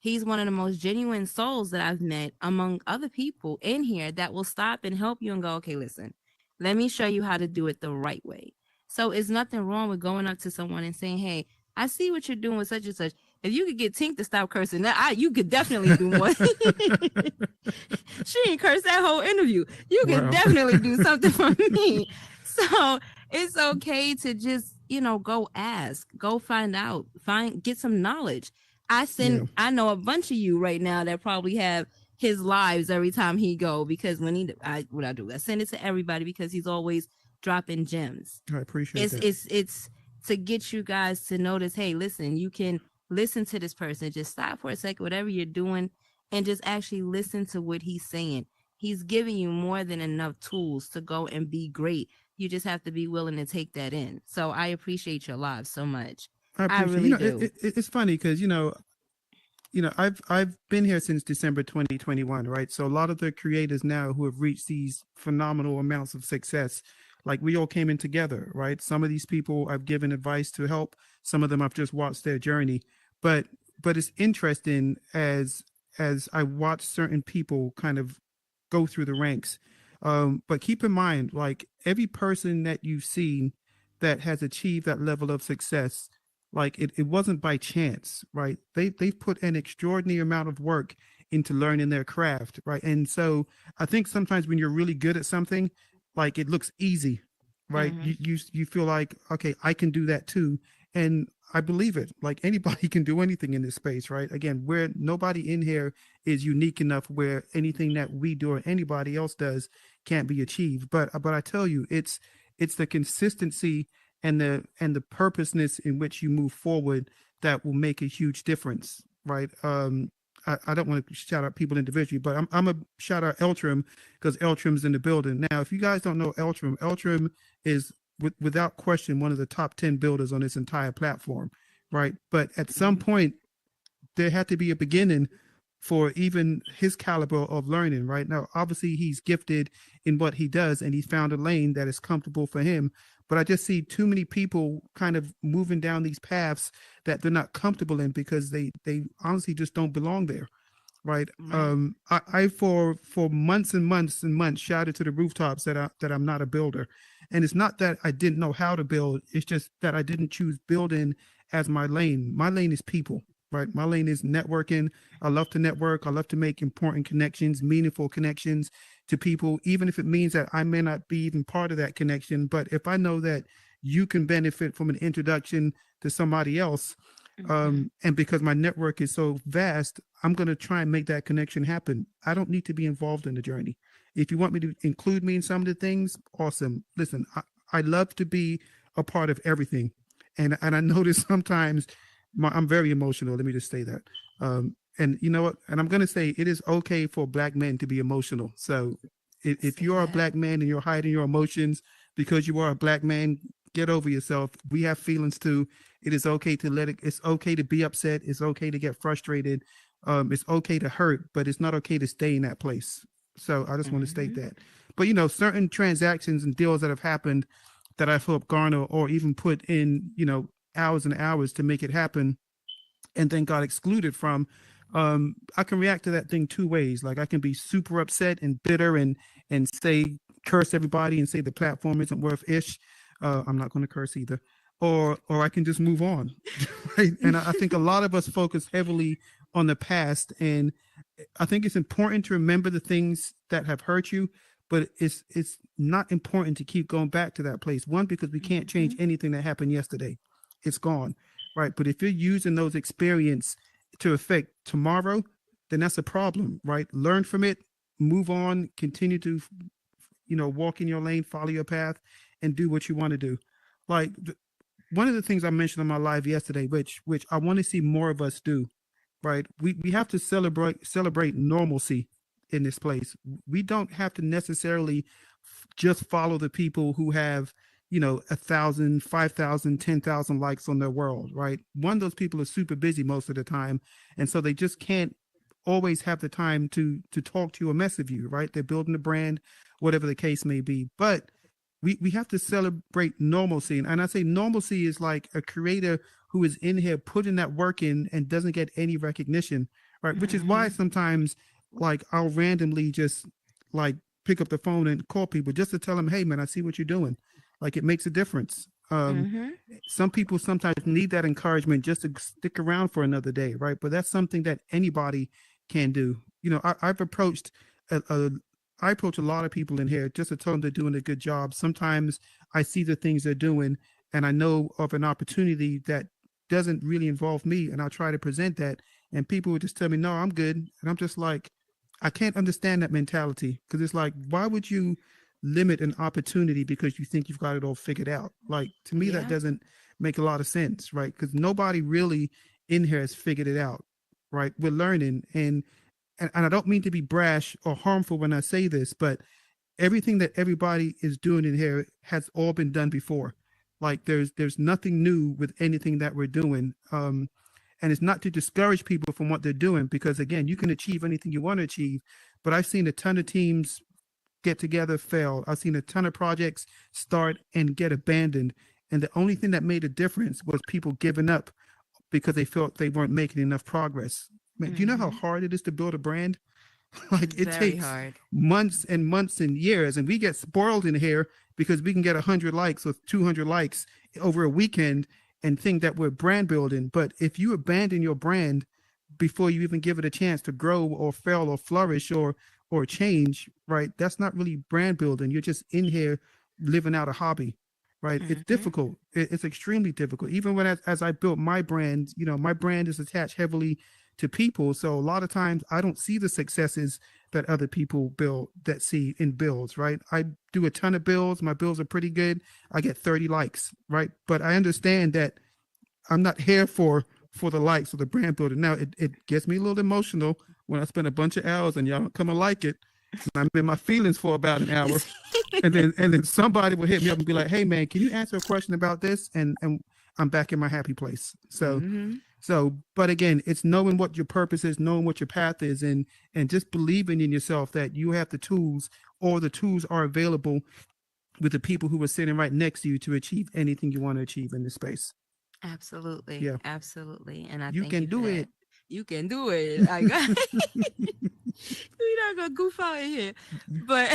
He's one of the most genuine souls that I've met among other people in here that will stop and help you and go, okay, listen, let me show you how to do it the right way. So it's nothing wrong with going up to someone and saying, hey, I see what you're doing with such and such. If you could get Tink to stop cursing, you could definitely do more. She ain't cursed that whole interview. You could Wow. definitely do something for me. So it's okay to just, go ask, go find out, get some knowledge. Yeah. I know a bunch of you right now that probably have his lives every time he go because what I do, I send it to everybody because he's always dropping gems. I appreciate It's that. it's it's to get you guys to notice, hey, listen, you can listen to this person. Just stop for a second, whatever you're doing, and just actually listen to what he's saying. He's giving you more than enough tools to go and be great. You just have to be willing to take that in. So I appreciate your live so much. I I appreciate. really do. It's funny because I've been here since December 2021, right? So a lot of the creators now who have reached these phenomenal amounts of success, like we all came in together, right? Some of these people I've given advice to help. Some of them I've just watched their journey, but it's interesting as I watch certain people kind of go through the ranks. But keep in mind, like every person that you've seen that has achieved that level of success, like it wasn't by chance, right? They've put an extraordinary amount of work into learning their craft, right? And so I think sometimes when you're really good at something, like it looks easy, right? Mm-hmm. You feel like, okay, I can do that too. And I believe it. Like anybody can do anything in this space, right? Again, where nobody in here is unique enough where anything that we do or anybody else does can't be achieved. But I tell you, it's the consistency and the purposeness in which you move forward that will make a huge difference, right? I don't want to shout out people individually, but I'm a shout out Eltram because Eltram's in the building. Now, if you guys don't know Eltram is without question one of the top 10 builders on this entire platform, right? But at some point, there had to be a beginning for even his caliber of learning, right? Now, obviously, he's gifted in what he does and he's found a lane that is comfortable for him. But I just see too many people kind of moving down these paths that they're not comfortable in because they honestly just don't belong there, right? Right. I for months and months and months shouted to the rooftops that I'm not a builder, and it's not that I didn't know how to build. It's just that I didn't choose building as my lane. My lane is people, right? My lane is networking. I love to network. I love to make important connections, meaningful connections to people, even if it means that I may not be even part of that connection. But if I know that you can benefit from an introduction to somebody else, and because my network is so vast, I'm going to try and make that connection happen. I don't need to be involved in the journey. If you want me to include me in some of the things, awesome. Listen, I love to be a part of everything. And I notice sometimes I'm very emotional. Let me just say that. And you know what? And I'm going to say it is okay for Black men to be emotional. So if Say you are a that. Black man and you're hiding your emotions because you are a Black man, get over yourself. We have feelings too. It is okay to let it. It's okay to be upset. It's okay to get frustrated. It's okay to hurt, but it's not okay to stay in that place. So I just want to state Mm-hmm. that. But certain transactions and deals that have happened that I've helped garner or even put in, hours and hours to make it happen and then got excluded from, I can react to that thing two ways. Like I can be super upset and bitter and say curse everybody and say the platform isn't worth ish. I'm not going to curse either. Or I can just move on, right? And I think a lot of us focus heavily on the past, and I think it's important to remember the things that have hurt you, but it's not important to keep going back to that place. One, because we can't change Mm-hmm. anything that happened yesterday. It's gone. Right. But if you're using those experience to affect tomorrow, then that's a problem, right? Learn from it, move on, continue to, walk in your lane, follow your path, and do what you want to do. Like one of the things I mentioned on my live yesterday, which I want to see more of us do, right? We have to celebrate normalcy in this place. We don't have to necessarily just follow the people who have 1,000, 5,000, 10,000 likes on their world, right? One of those people are super busy most of the time, and so they just can't always have the time to talk to you or mess with you, right? They're building a brand, whatever the case may be. But we have to celebrate normalcy. And I say normalcy is like a creator who is in here putting that work in and doesn't get any recognition, right? Which is why Mm-hmm. sometimes like I'll randomly just like pick up the phone and call people just to tell them, hey man, I see what you're doing. Like it makes a difference. Mm-hmm. Some people sometimes need that encouragement just to stick around for another day, right? But that's something that anybody can do. I've approached a I approach a lot of people in here just to tell them they're doing a good job. Sometimes I see the things they're doing and I know of an opportunity that doesn't really involve me, and I'll try to present that. And people would just tell me, no, I'm good. And I'm just like, I can't understand that mentality because it's like, why would you limit an opportunity because you think you've got it all figured out? Like, to me, that Yeah. doesn't make a lot of sense, right? Because nobody really in here has figured it out, right? We're learning. And I don't mean to be brash or harmful when I say this, but everything that everybody is doing in here has all been done before. Like there's nothing new with anything that we're doing. And it's not to discourage people from what they're doing because again, you can achieve anything you want to achieve. But I've seen a ton of teams get together, fail. I've seen a ton of projects start and get abandoned. And the only thing that made a difference was people giving up because they felt they weren't making enough progress. Man, do you know how Mm-hmm. hard it is to build a brand? Like it Very takes hard. months and months and years, and we get spoiled in here because we can get 100 likes or 200 likes over a weekend and think that we're brand building. But if you abandon your brand before you even give it a chance to grow or fail or flourish or change, right? That's not really brand building. You're just in here living out a hobby, right? It's Mm-hmm. difficult. It's extremely difficult. Even when as I built my brand, my brand is attached heavily to people. So a lot of times I don't see the successes that other people build that see in builds, right? I do a ton of builds. My builds are pretty good. I get 30 likes, right? But I understand that I'm not here for the likes or the brand building. Now it gets me a little emotional when I spend a bunch of hours and y'all don't come and like it. And I'm in my feelings for about an hour. And then somebody will hit me up and be like, "Hey man, can you answer a question about this?" And I'm back in my happy place. Mm-hmm. But again, it's knowing what your purpose is, knowing what your path is, and just believing in yourself that you have the tools, or the tools are available with the people who are sitting right next to you to achieve anything you want to achieve in this space. Absolutely. Yeah, Absolutely. And I you thank can you for do that. it. You can do it. Like we're not gonna goof out in here. But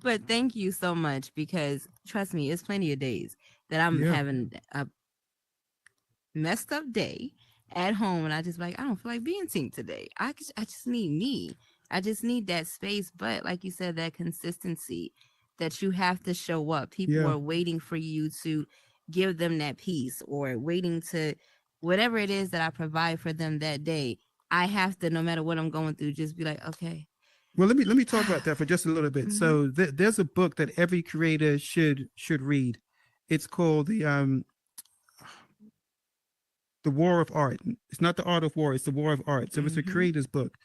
but thank you so much, because trust me, it's plenty of days that I'm Yeah, having a messed up day at home and I just like, I don't feel like being seen today. I just need me. I just need that space. But like you said, that consistency, that you have to show up. People yeah. are waiting for you to give them that peace, or waiting to whatever it is that I provide for them that day. I have to, no matter what I'm going through, just be like, okay. Well, let me talk about that for just a little bit. Hmm. So there's a book that every creator should read. It's called the War of Art. It's not the Art of War. It's the War of Art. So it's a Hmm. creator's book,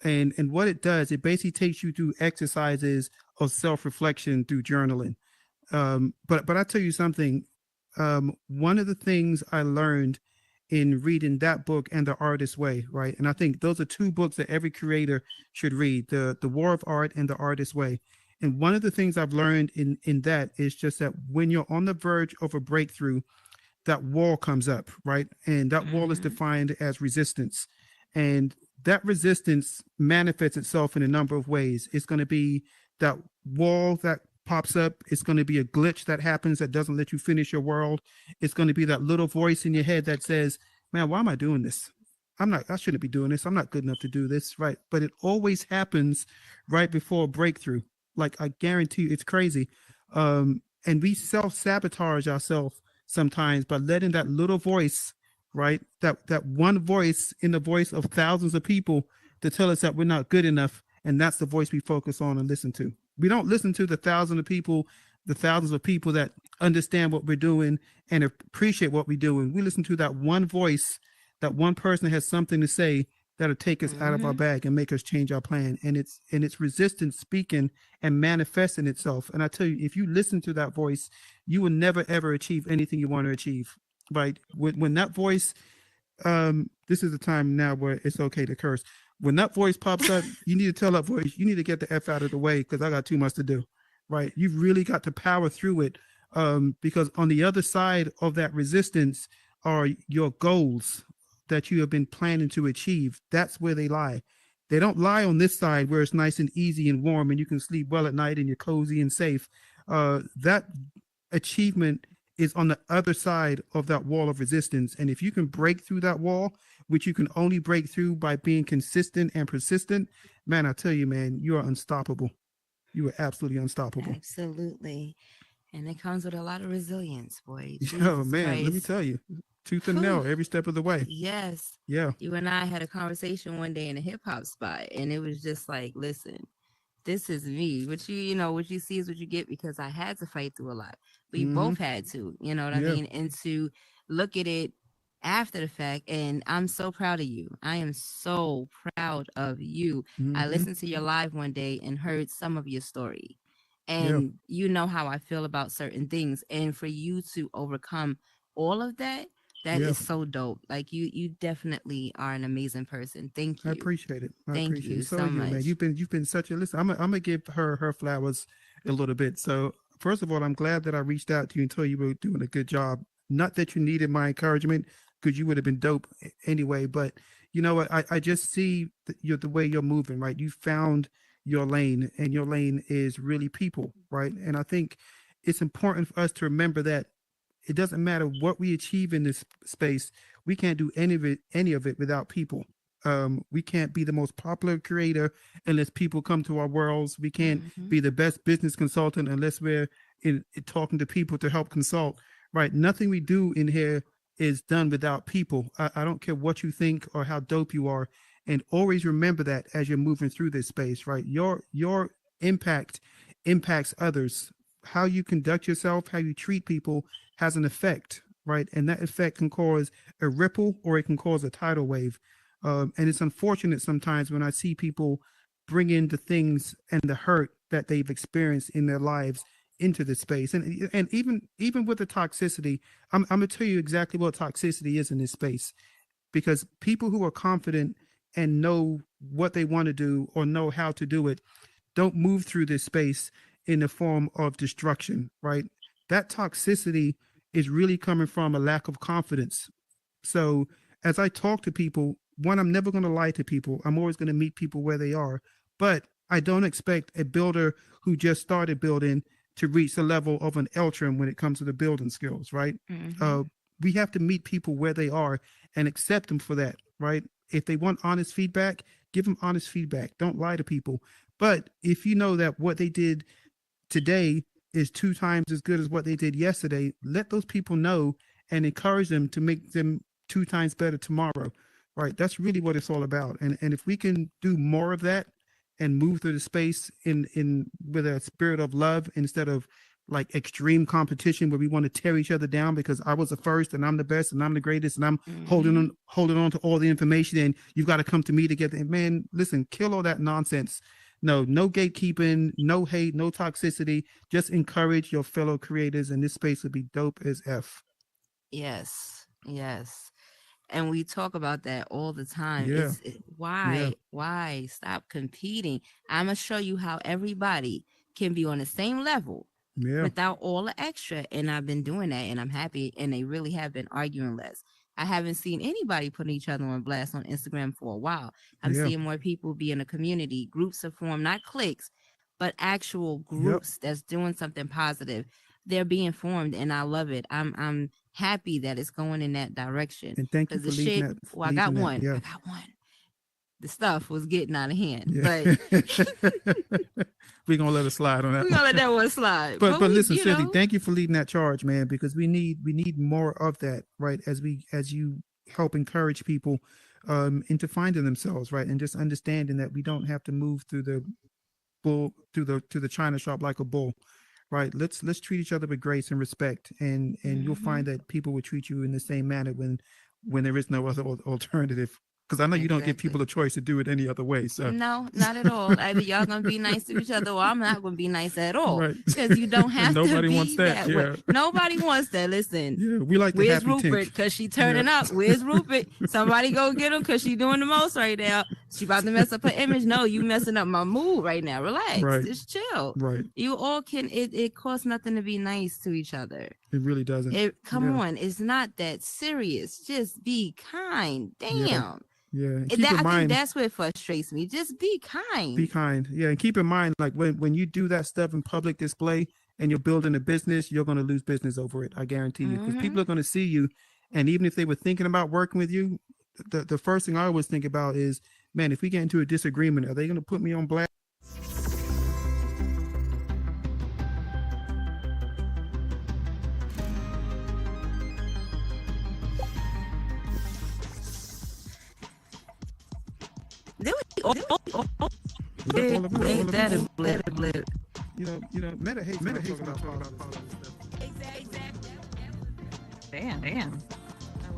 and what it does, it basically takes you through exercises of self reflection through journaling. But I tell you something. One of the things I learned in reading that book and The Artist's Way, right? And I think those are two books that every creator should read: the War of Art and The Artist's Way. And one of the things I've learned in that is just that when you're on the verge of a breakthrough, that wall comes up, right? And that wall is Hmm. defined as resistance. And that resistance manifests itself in a number of ways. It's going to be that wall that pops up. It's going to be a glitch that happens that doesn't let you finish your world. It's going to be that little voice in your head that says, man, why am I doing this? I shouldn't be doing this. I'm not good enough to do this, right? But it always happens right before a breakthrough. Like, I guarantee you, it's crazy. And we self sabotage ourselves sometimes by letting that little voice, right? That one voice in the voice of thousands of people to tell us that we're not good enough. And that's the voice we focus on and listen to. We don't listen to the thousands of people that understand what we're doing and appreciate what we're doing. We listen to that one voice, that one person has something to say that'll take us out of our Hmm. bag and make us change our plan. And it's resistance speaking and manifesting itself. And I tell you, if you listen to that voice, you will never ever achieve anything you want to achieve. Right? When that voice, this is the time now where it's okay to curse. When that voice pops up, you need to tell that voice, you need to get the F out of the way because I got too much to do. Right? You've really got to power through it. Because on the other side of that resistance are your goals that you have been planning to achieve. That's where they lie. They don't lie on this side where it's nice and easy and warm and you can sleep well at night and you're cozy and safe. That achievement is on the other side of that wall of resistance. And if you can break through that wall, which you can only break through by being consistent and persistent, man, I tell you, man, you are unstoppable. You are absolutely unstoppable. Absolutely. And it comes with a lot of resilience, boy. Oh Jesus man, let me Christ. tell you, tooth and Whew. nail every step of the way. Yes. Yeah. You and I had a conversation one day in a hip hop spot, and it was just like, listen, this is me. What you see is what you get, because I had to fight through a lot. We Mm-hmm. both had to, you know what I Yeah. mean? And to look at it after the fact, and I'm so proud of you. I am so proud of you. I Mm-hmm. listened to your live one day and heard some of your story. Yeah. And you know how I feel about certain things. And for you to overcome all of that, that Yeah. is so dope. Like you definitely are an amazing person. Thank I you. appreciate it. I Thank appreciate you it. So so are you, man. much. You've been such a listen. I'm gonna give her flowers a little bit. So first of all, I'm glad that I reached out to you and told you were doing a good job. Not that you needed my encouragement, because you would have been dope anyway. But you know what? I just see the way you're moving. Right? You found your lane, and your lane is really people. Right? And I think it's important for us to remember that it doesn't matter what we achieve in this space. We can't do any of it without people. We can't be the most popular creator unless people come to our worlds. We can't Hmm. be the best business consultant unless we're in talking to people to help consult, right? Nothing we do in here is done without people. I don't care what you think or how dope you are. And always remember that as you're moving through this space, right? Your impact impacts others. How you conduct yourself, how you treat people has an effect, right? And that effect can cause a ripple or it can cause a tidal wave. And it's unfortunate sometimes when I see people bring in the things and the hurt that they've experienced in their lives into the space. And even with the toxicity, I'm gonna tell you exactly what toxicity is in this space, because people who are confident and know what they want to do or know how to do it don't move through this space in the form of destruction, right? That toxicity is really coming from a lack of confidence. So as I talk to people, one, I'm never going to lie to people. I'm always going to meet people where they are. But I don't expect a builder who just started building to reach the level of an Eltram when it comes to the building skills, right? Mhm. We have to meet people where they are and accept them for that, right? If they want honest feedback, give them honest feedback. Don't lie to people. But if you know that what they did today is 2 times as good as what they did yesterday, let those people know and encourage them to make them 2 times better tomorrow. Right. That's really what it's all about. And if we can do more of that and move through the space in with a spirit of love instead of like extreme competition where we want to tear each other down because I was the first and I'm the best and I'm the greatest and I'm Mhm. holding on to all the information and you've got to come to me to get the man, listen, kill all that nonsense. No gatekeeping, no hate, no toxicity. Just encourage your fellow creators, and this space would be dope as F. Yes. Yes. And we talk about that all the time. Yeah, yeah, Why stop competing? I'm gonna show you how everybody can be on the same level yeah, without all the extra. And I've been doing that, and I'm happy. And they really have been arguing less. I haven't seen anybody putting each other on blast on Instagram for a while. I'm yeah, seeing more people be in a community, groups of form, not cliques, but actual yep. groups that's doing something positive. They're being formed, and I love it. I'm happy that it's going in that direction. And thank you Because the for leading shit, that. well, I got Leading that. one. Yeah, I got one. The stuff was getting out of hand, yeah. but We're gonna let it slide on that we're one. gonna let that one slide. But We, listen, Cindy, thank you for leading that charge, man, because we need more of that, right? As you help encourage people into finding themselves, right? And just understanding that we don't have to move through the bull to the china shop like a bull, right? Let's treat each other with grace and respect, and you'll Mhm. find that people will treat you in the same manner when there is no other alternative. Because I know you don't give Exactly. people a choice to do it any other way. So No, not at all. Either y'all gonna be nice to each other, or I'm not gonna be nice at all. right, Because you don't and have to nobody wants be that. that way. Yeah, Nobody wants that. Listen, yeah, we like the where's happy Rupert? tink. Because she Yeah, turning up. Where's Rupert? Somebody go get him because she doing the most right now. She about to mess up her image. No, you messing up my mood right now. Relax. right, Just chill. right. You all can. It costs nothing to be nice to each other. It really doesn't. Come Yeah, on, it's not that serious. Just be kind. yeah, Damn. yeah. And keep in I think mind, that's what frustrates me. Just be be kind. kind. Yeah, and keep in mind, like when you do that stuff in public display and you're building a business, you're going to lose business over it. I guarantee you, because Hmm. people are going to see you, and even if they were thinking about working with you, the first thing I always think about is, man, if we get into a disagreement, are they going to put me on blast? Then we ain't that a blip. Meta hates about positive stuff. Damn.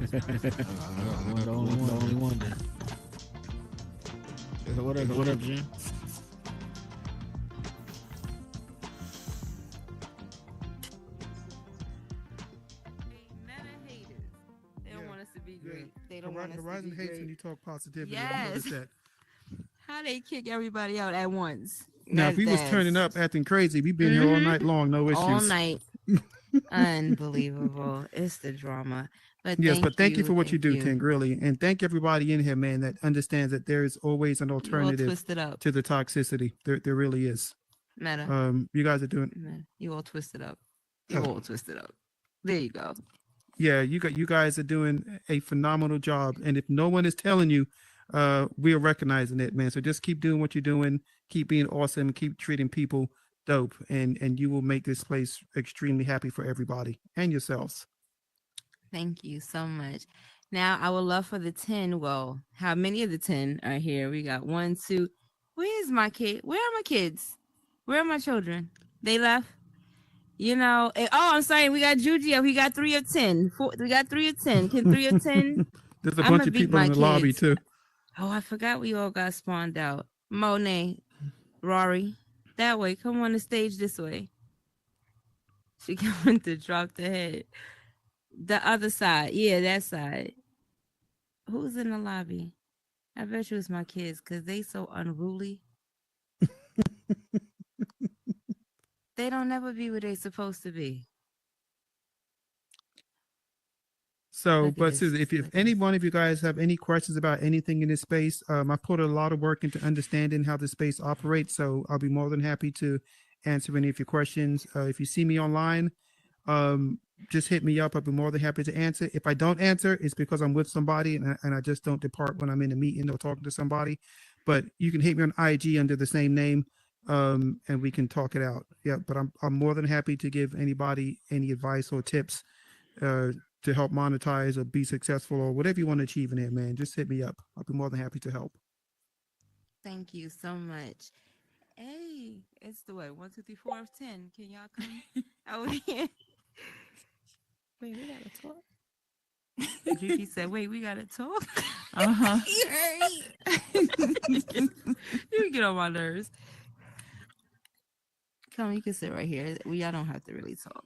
I'm the only one. What up, Jim? They don't want us to be great. They don't want us to Horizon be hates when great. you talk positivity. Yes. I've noticed that. How they kick everybody out at once? Now, if we was turning up, acting crazy, we've been here all night long, no issues. all night. Unbelievable. It's the drama. But Yes, but thank you for what you do, thank Tink, really. And thank everybody in here, man, that understands that there is always an You all alternative twisted up. to the toxicity. There really is. Meta. You guys are doing, Meta. You all twisted up. You Oh. all twisted up. There you go. yeah, you guys are doing a phenomenal job. And if no one is telling you, we are recognizing it, man. So just keep doing what you're doing, keep being awesome, keep treating people dope, and you will make this place extremely happy for everybody and yourselves. Thank you so much. Now, I would love for the 10. Well, how many of the 10 are here? We got one, two. Where's my kid? Where are my kids? Where are my children? They left. Oh, I'm sorry. We got Juji. We got 3 of 10. We got 3 of 10. Can 3 of 10? There's a I'm bunch gonna of beat people in my the lobby kids. too. Oh, I forgot we all got spawned out. Monet, Rory, that way. Come on the stage this way. She going to drop the head. The other side. Yeah, that side. Who's in the lobby? I bet you it's my kids because they so unruly. They don't never be where they supposed to be. So, Look at but this. Susan, if any one of you guys have any questions about anything in this space, I put a lot of work into understanding how the space operates. So I'll be more than happy to answer any of your questions. If you see me online, just hit me up. I'll be more than happy to answer. If I don't answer, it's because I'm with somebody and I just don't depart when I'm in a meeting or talking to somebody. But you can hit me on IG under the same name, and we can talk it out. Yeah, but I'm more than happy to give anybody any advice or tips to help monetize or be successful or whatever you want to achieve in it, man. Just hit me up. I'll be more than happy to help. Thank you so much. Hey, it's the way 1, 2, 3, 4 of 10. Can y'all come over here? Wait, we gotta talk. Juki said, "Wait, we gotta talk." You You get on my nerves. Come, you can sit right here. Y'all don't have to really talk.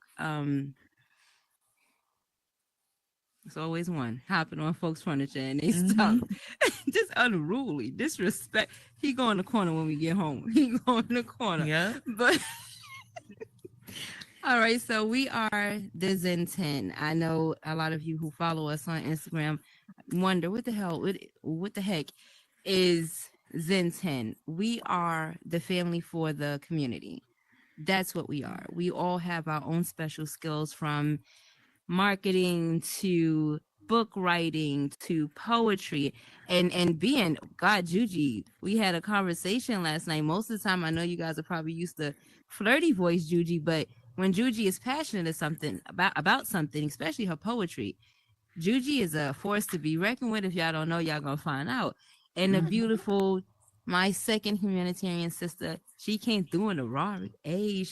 It's always one hopping on folks' furniture and they stop. Just unruly, disrespect. He go in the corner when we get home. He go in the corner. Yeah. But all right, so we are the Zen 10. I know a lot of you who follow us on Instagram wonder what the heck is Zen 10. We are the family for the community. That's what we are. We all have our own special skills, from marketing to book writing to poetry and being God. Juji, we had a conversation last night. Most of the time, I know you guys are probably used to flirty voice Juji, but when Juji is passionate about something, especially her poetry, Juji is a force to be reckoned with. If y'all don't know, y'all gonna find out. And the beautiful, my second humanitarian sister, she came through in a Rari. Hey,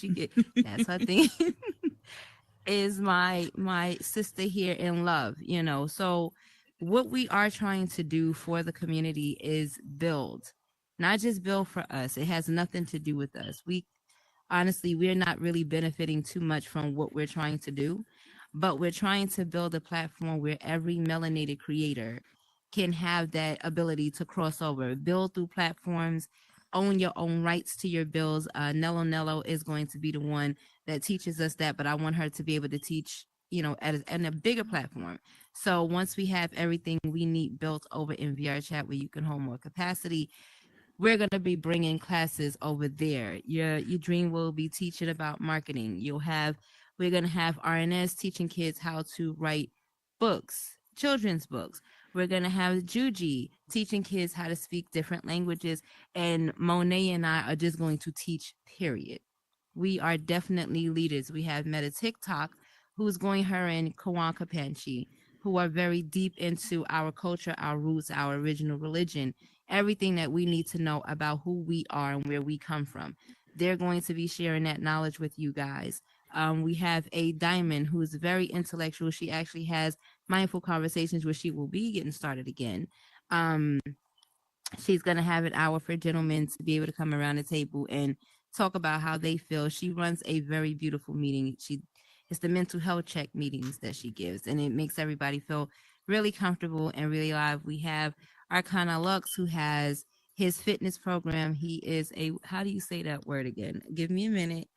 that's her thing. Is my sister here in love, so what we are trying to do for the community is build, not just build for us. It has nothing to do with us. We're not really benefiting too much from what we're trying to do, but we're trying to build a platform where every melanated creator can have that ability to cross over, build through platforms, own your own rights to your bills. Nello is going to be the one that teaches us that, but I want her to be able to teach, at a bigger platform. So once we have everything we need built over in VR chat where you can hold more capacity, we're going to be bringing classes over there. Your dream will be teaching about marketing. We're going to have RNS teaching kids how to write books, children's books. We're going to have Juji teaching kids how to speak different languages. And Monet and I are just going to teach, period. We are definitely leaders. We have Meta TikTok, who's going her and Kawan Kapanchi, who are very deep into our culture, our roots, our original religion, everything that we need to know about who we are and where we come from. They're going to be sharing that knowledge with you guys. We have a Diamond who's very intellectual. She actually has mindful conversations where she will be getting started again. She's going to have an hour for gentlemen to be able to come around the table and talk about how they feel. She runs a very beautiful meeting. It's the mental health check meetings that she gives, and it makes everybody feel really comfortable and really alive. We have Arcana Lux, who has his fitness program. He is how do you say that word again? Give me a minute.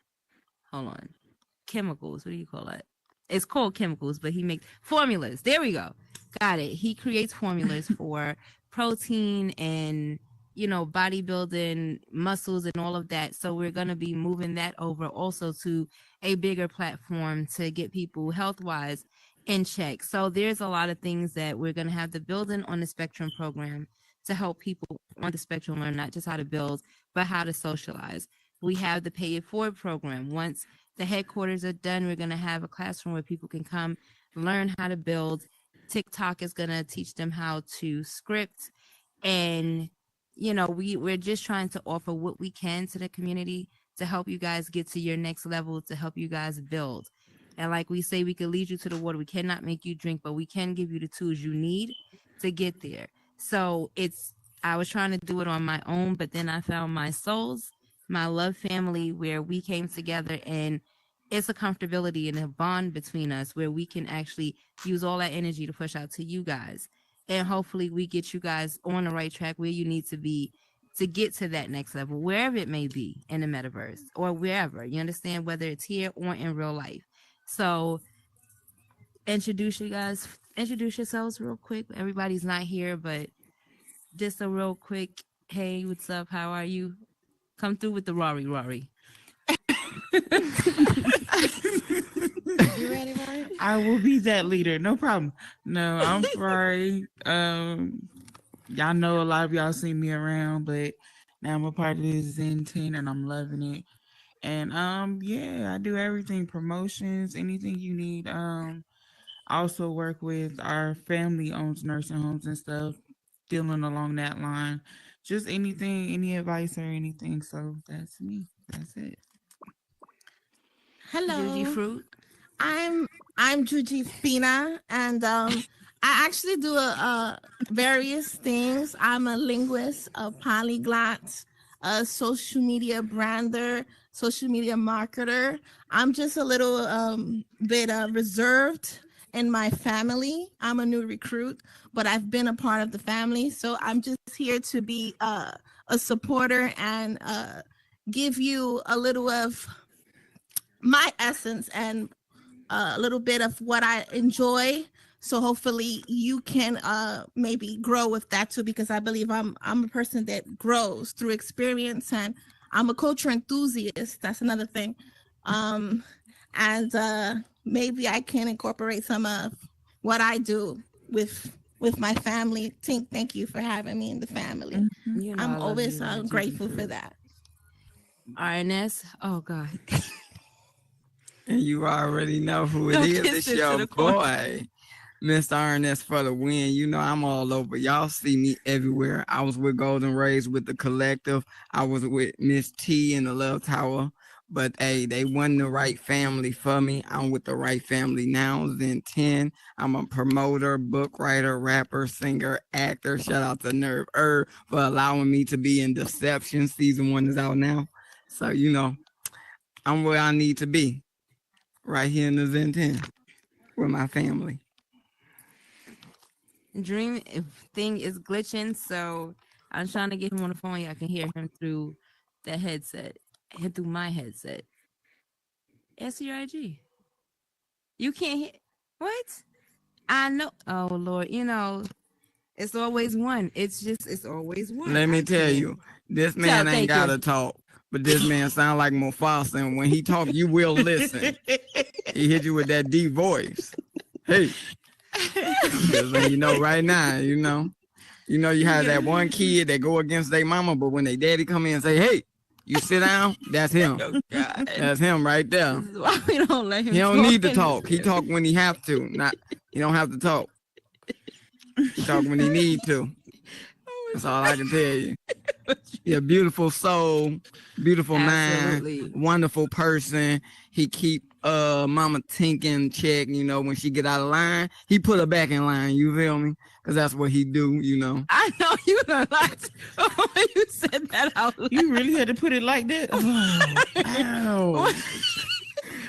Hold on. Chemicals. What do you call that? It's called chemicals, but he makes formulas. There we go. Got it. He creates formulas for protein and, bodybuilding, muscles and all of that. So we're going to be moving that over also to a bigger platform to get people health wise in check. So there's a lot of things that we're going to have the Building on the Spectrum program to help people on the spectrum learn not just how to build, but how to socialize. We have the Pay It Forward program. Once the headquarters are done, we're going to have a classroom where people can come learn how to build. TikTok is going to teach them how to script. And, we're just trying to offer what we can to the community to help you guys get to your next level, to help you guys build. And like we say, we can lead you to the water. We cannot make you drink, but we can give you the tools you need to get there. So I was trying to do it on my own, but then I found my souls, my love family, where we came together, and it's a comfortability and a bond between us where we can actually use all that energy to push out to you guys. And hopefully we get you guys on the right track where you need to be to get to that next level, wherever it may be in the metaverse or wherever, you understand, whether it's here or in real life. So introduce yourselves real quick. Everybody's not here, but just a real quick, hey, what's up? How are you? Come through with the Rory. You ready, Rory? I will be that leader. No problem. No, I'm sorry. Y'all know a lot of y'all see me around, but now I'm a part of this Zen 10 and I'm loving it. And yeah, I do everything, promotions, anything you need. I also work with our family owns nursing homes and stuff, dealing along that line. Just anything, any advice or anything. So that's me. That's it. Juji Hello. Fruit. I'm Juji Fina, and I actually do various things. I'm a linguist, a polyglot, a social media brander, social media marketer. I'm just a little bit reserved in my family. I'm a new recruit, but I've been a part of the family, so I'm just here to be a supporter and give you a little of my essence and a little bit of what I enjoy. So hopefully you can maybe grow with that too, because I believe I'm a person that grows through experience, and I'm a culture enthusiast. That's another thing. And maybe I can incorporate some of what I do with my family. Thank you for having me in the family. Mhm. You know I I'm love always you, Juji grateful for Fruit. that. RNS. Oh God. And you already know who it Don't is. kiss It's it to your the corner. boy, Mr. Ernest for the win. You know, I'm all over. Y'all see me everywhere. I was with Golden Rays with the collective. I was with Miss T in the Love Tower. But hey, they wasn't the right family for me. I'm with the right family now. Zen 10. I'm a promoter, book writer, rapper, singer, actor. Shout out to Nerve for allowing me to be in Deception. Season 1 is out now. So, you know, I'm where I need to be. Right here in the Zen 10 with my family. Dream thing is glitching, so I'm trying to get him on the phone. Y'all can hear him through the headset, and through my headset. Answer your IG. You can't hear what? I know. Oh Lord, it's always one. It's always one. Let me I tell can't. you, this man ain't Thank gotta you. talk, but this man sound like Mufasa, and when he talk, you will listen. He hit you with that deep voice. Hey, I'm just letting you know right now. You have that one kid that go against their mama, but when they daddy come in and say, "Hey, you sit down," that's him. Oh God. That's him right there. This is why we don't let him. He don't talk need to in this talk. He room. talk when he have to. He don't have to talk. He talk when he need to. That's all I can tell you. Yeah, beautiful soul, beautiful Absolutely. mind, wonderful person. He keep Mama Tink in check, when she get out of line, he put her back in line, you feel me? Because that's what he do, I know you a lot. When you said that out loud. You really had to put it like that? Oh, ow.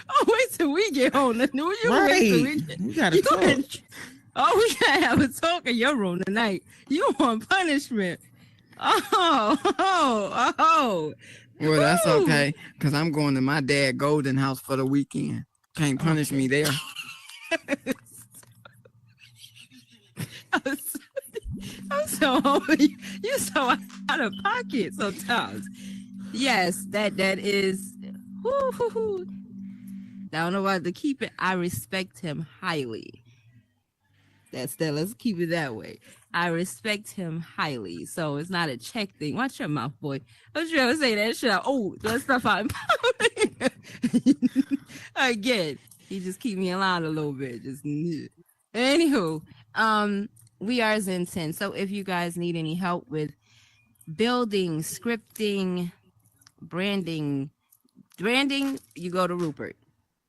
Oh, wait till we get home. You wait till we Right. get. We gotta You talk. we gotta have a talk in your room tonight. You want punishment? Oh. Well, that's Woo. okay, because I'm going to my dad Golden house for the weekend. Can't punish me there. I'm so you so out of pocket sometimes. Yes, that is. I don't know why to keep it. I respect him highly. That's that. Let's keep it that way. I respect him highly, so it's not a check thing. Watch your mouth, boy. I was trying to say that shit out. Oh, that stuff out in public. Again, he just keep me in line a little bit. Just anywho, we are Zen 10. So if you guys need any help with building, scripting, branding, you go to Rupert.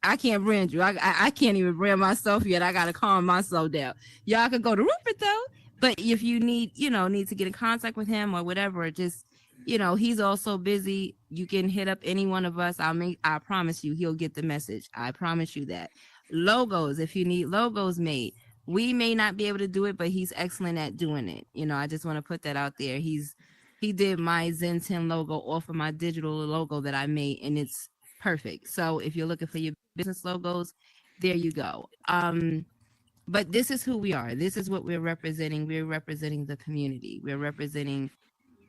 I can't brand you. I can't even brand myself yet. I gotta calm myself down. Y'all can go to Rupert though. But if you need to get in contact with him or whatever, just he's also busy. You can hit up any one of us. I promise you, he'll get the message. I promise you that. Logos, if you need logos made, we may not be able to do it, but he's excellent at doing it. I just want to put that out there. He did my Zen 10 logo off of my digital logo that I made, and it's perfect. So if you're looking for your business logos, there you go. But this is who we are. This is what we're representing. We're representing the community. We're representing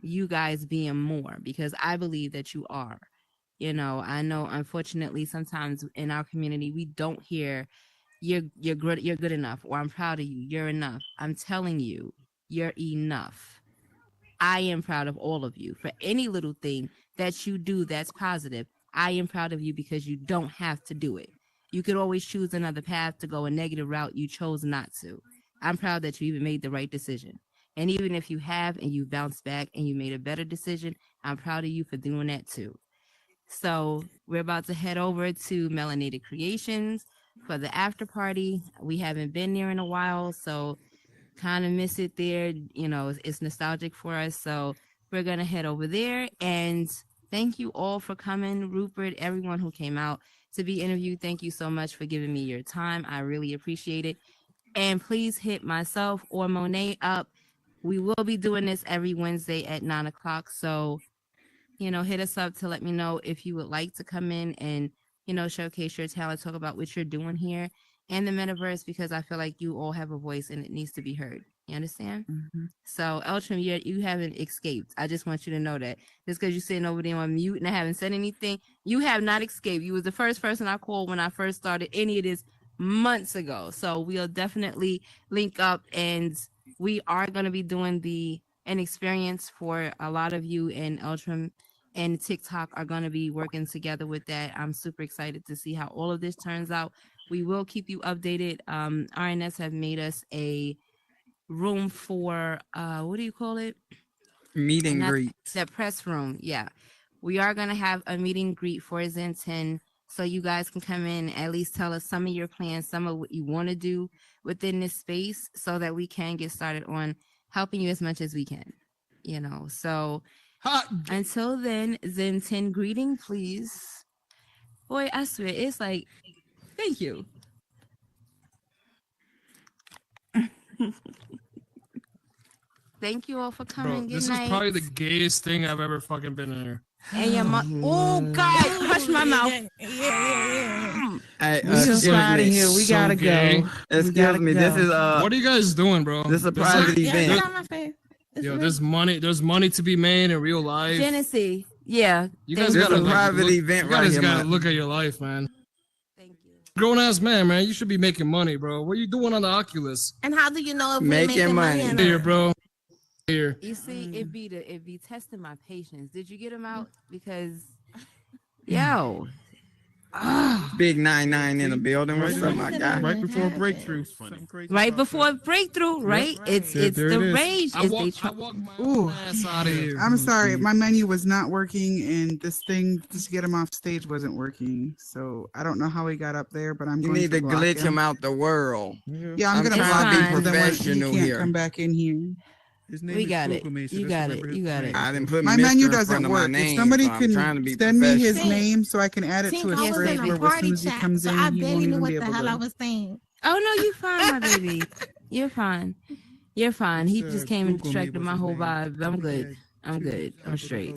you guys being more, because I believe that you are. I know unfortunately sometimes in our community we don't hear you're good enough, or I'm proud of you. You're enough. I'm telling you, you're enough. I am proud of all of you for any little thing that you do that's positive. I am proud of you because you don't have to do it. You could always choose another path to go a negative route. You chose not to. I'm proud that you even made the right decision. And even if you have and you bounced back and you made a better decision, I'm proud of you for doing that too. So we're about to head over to Melanated Creations for the after party. We haven't been there in a while, so kind of miss it there. It's nostalgic for us. So we're going to head over there. And thank you all for coming. Rupert, everyone who came out to be interviewed, thank you so much for giving me your time. I really appreciate it. And please hit myself or Monet up. We will be doing this every Wednesday at 9:00. So, hit us up to let me know if you would like to come in and, showcase your talent, talk about what you're doing here and the metaverse, because I feel like you all have a voice and it needs to be heard. You understand? Mm-hmm. So, Eltram, you haven't escaped. I just want you to know that. Just because you're sitting over there on mute and I haven't said anything, you have not escaped. You was the first person I called when I first started any of this months ago. So we'll definitely link up, and we are going to be doing an experience for a lot of you, and Eltram and TikTok are going to be working together with that. I'm super excited to see how all of this turns out. We will keep you updated. RNS have made us a room for what do you call it? Meet and greet. The press room. Yeah, we are going to have a meet and greet for Zen 10, so you guys can come in, at least tell us some of your plans, some of what you want to do within this space, so that we can get started on helping you as much as we can. So until then, Zen 10 greeting, please. Boy, I swear, it's like, thank you. Thank you all for coming. Bro, this is probably the gayest thing I've ever fucking been in here. And your oh God, hush my mouth. Hey, We just out of here. We So gotta gay. go. Excuse me. This is What are you guys doing, bro? this is a private event. Yo, there's money to be made in real life. Genesee. Yeah. You guys This gotta is a private event you right guys here, gotta man. look at your life, man. Thank you. Grown ass man, you should be making money, bro. What are you doing on the Oculus? And how do you know if Making we're making money? money. or Here, not? bro. Here. You see, it be testing my patience. Did you get him out? Because yo. Big 99 in the building. What's up, my guy? Right before breakthrough. Something crazy Right about before breakthrough, right? It's There- it's there the it is. rage. I It's walk my Ooh. own ass out of here. I'm sorry, my menu was not working, and this thing just to get him off stage wasn't working. So I don't know how he got up there, but I'm You going need to block glitch him out the world. Yeah, I'm I'm gonna trying block to be him so then when he professional can't here. come back in here. His name We is got it. Google Me, so You just got remember it. his You got name. it. I didn't put My Mr. menu in doesn't front of my work. name, If somebody so I'm trying to be can send me his professional. name so I can add it to Tink, his I was in spreadsheet, a where as soon party as he chat, comes so in, I he barely won't knew even what be the able hell I to. was saying. Oh no, you're fine, my baby. You're fine. You're fine. He It's, just came and Google Me distracted was my his whole name. vibe. I'm He good. had I'm two good. I'm capital straight.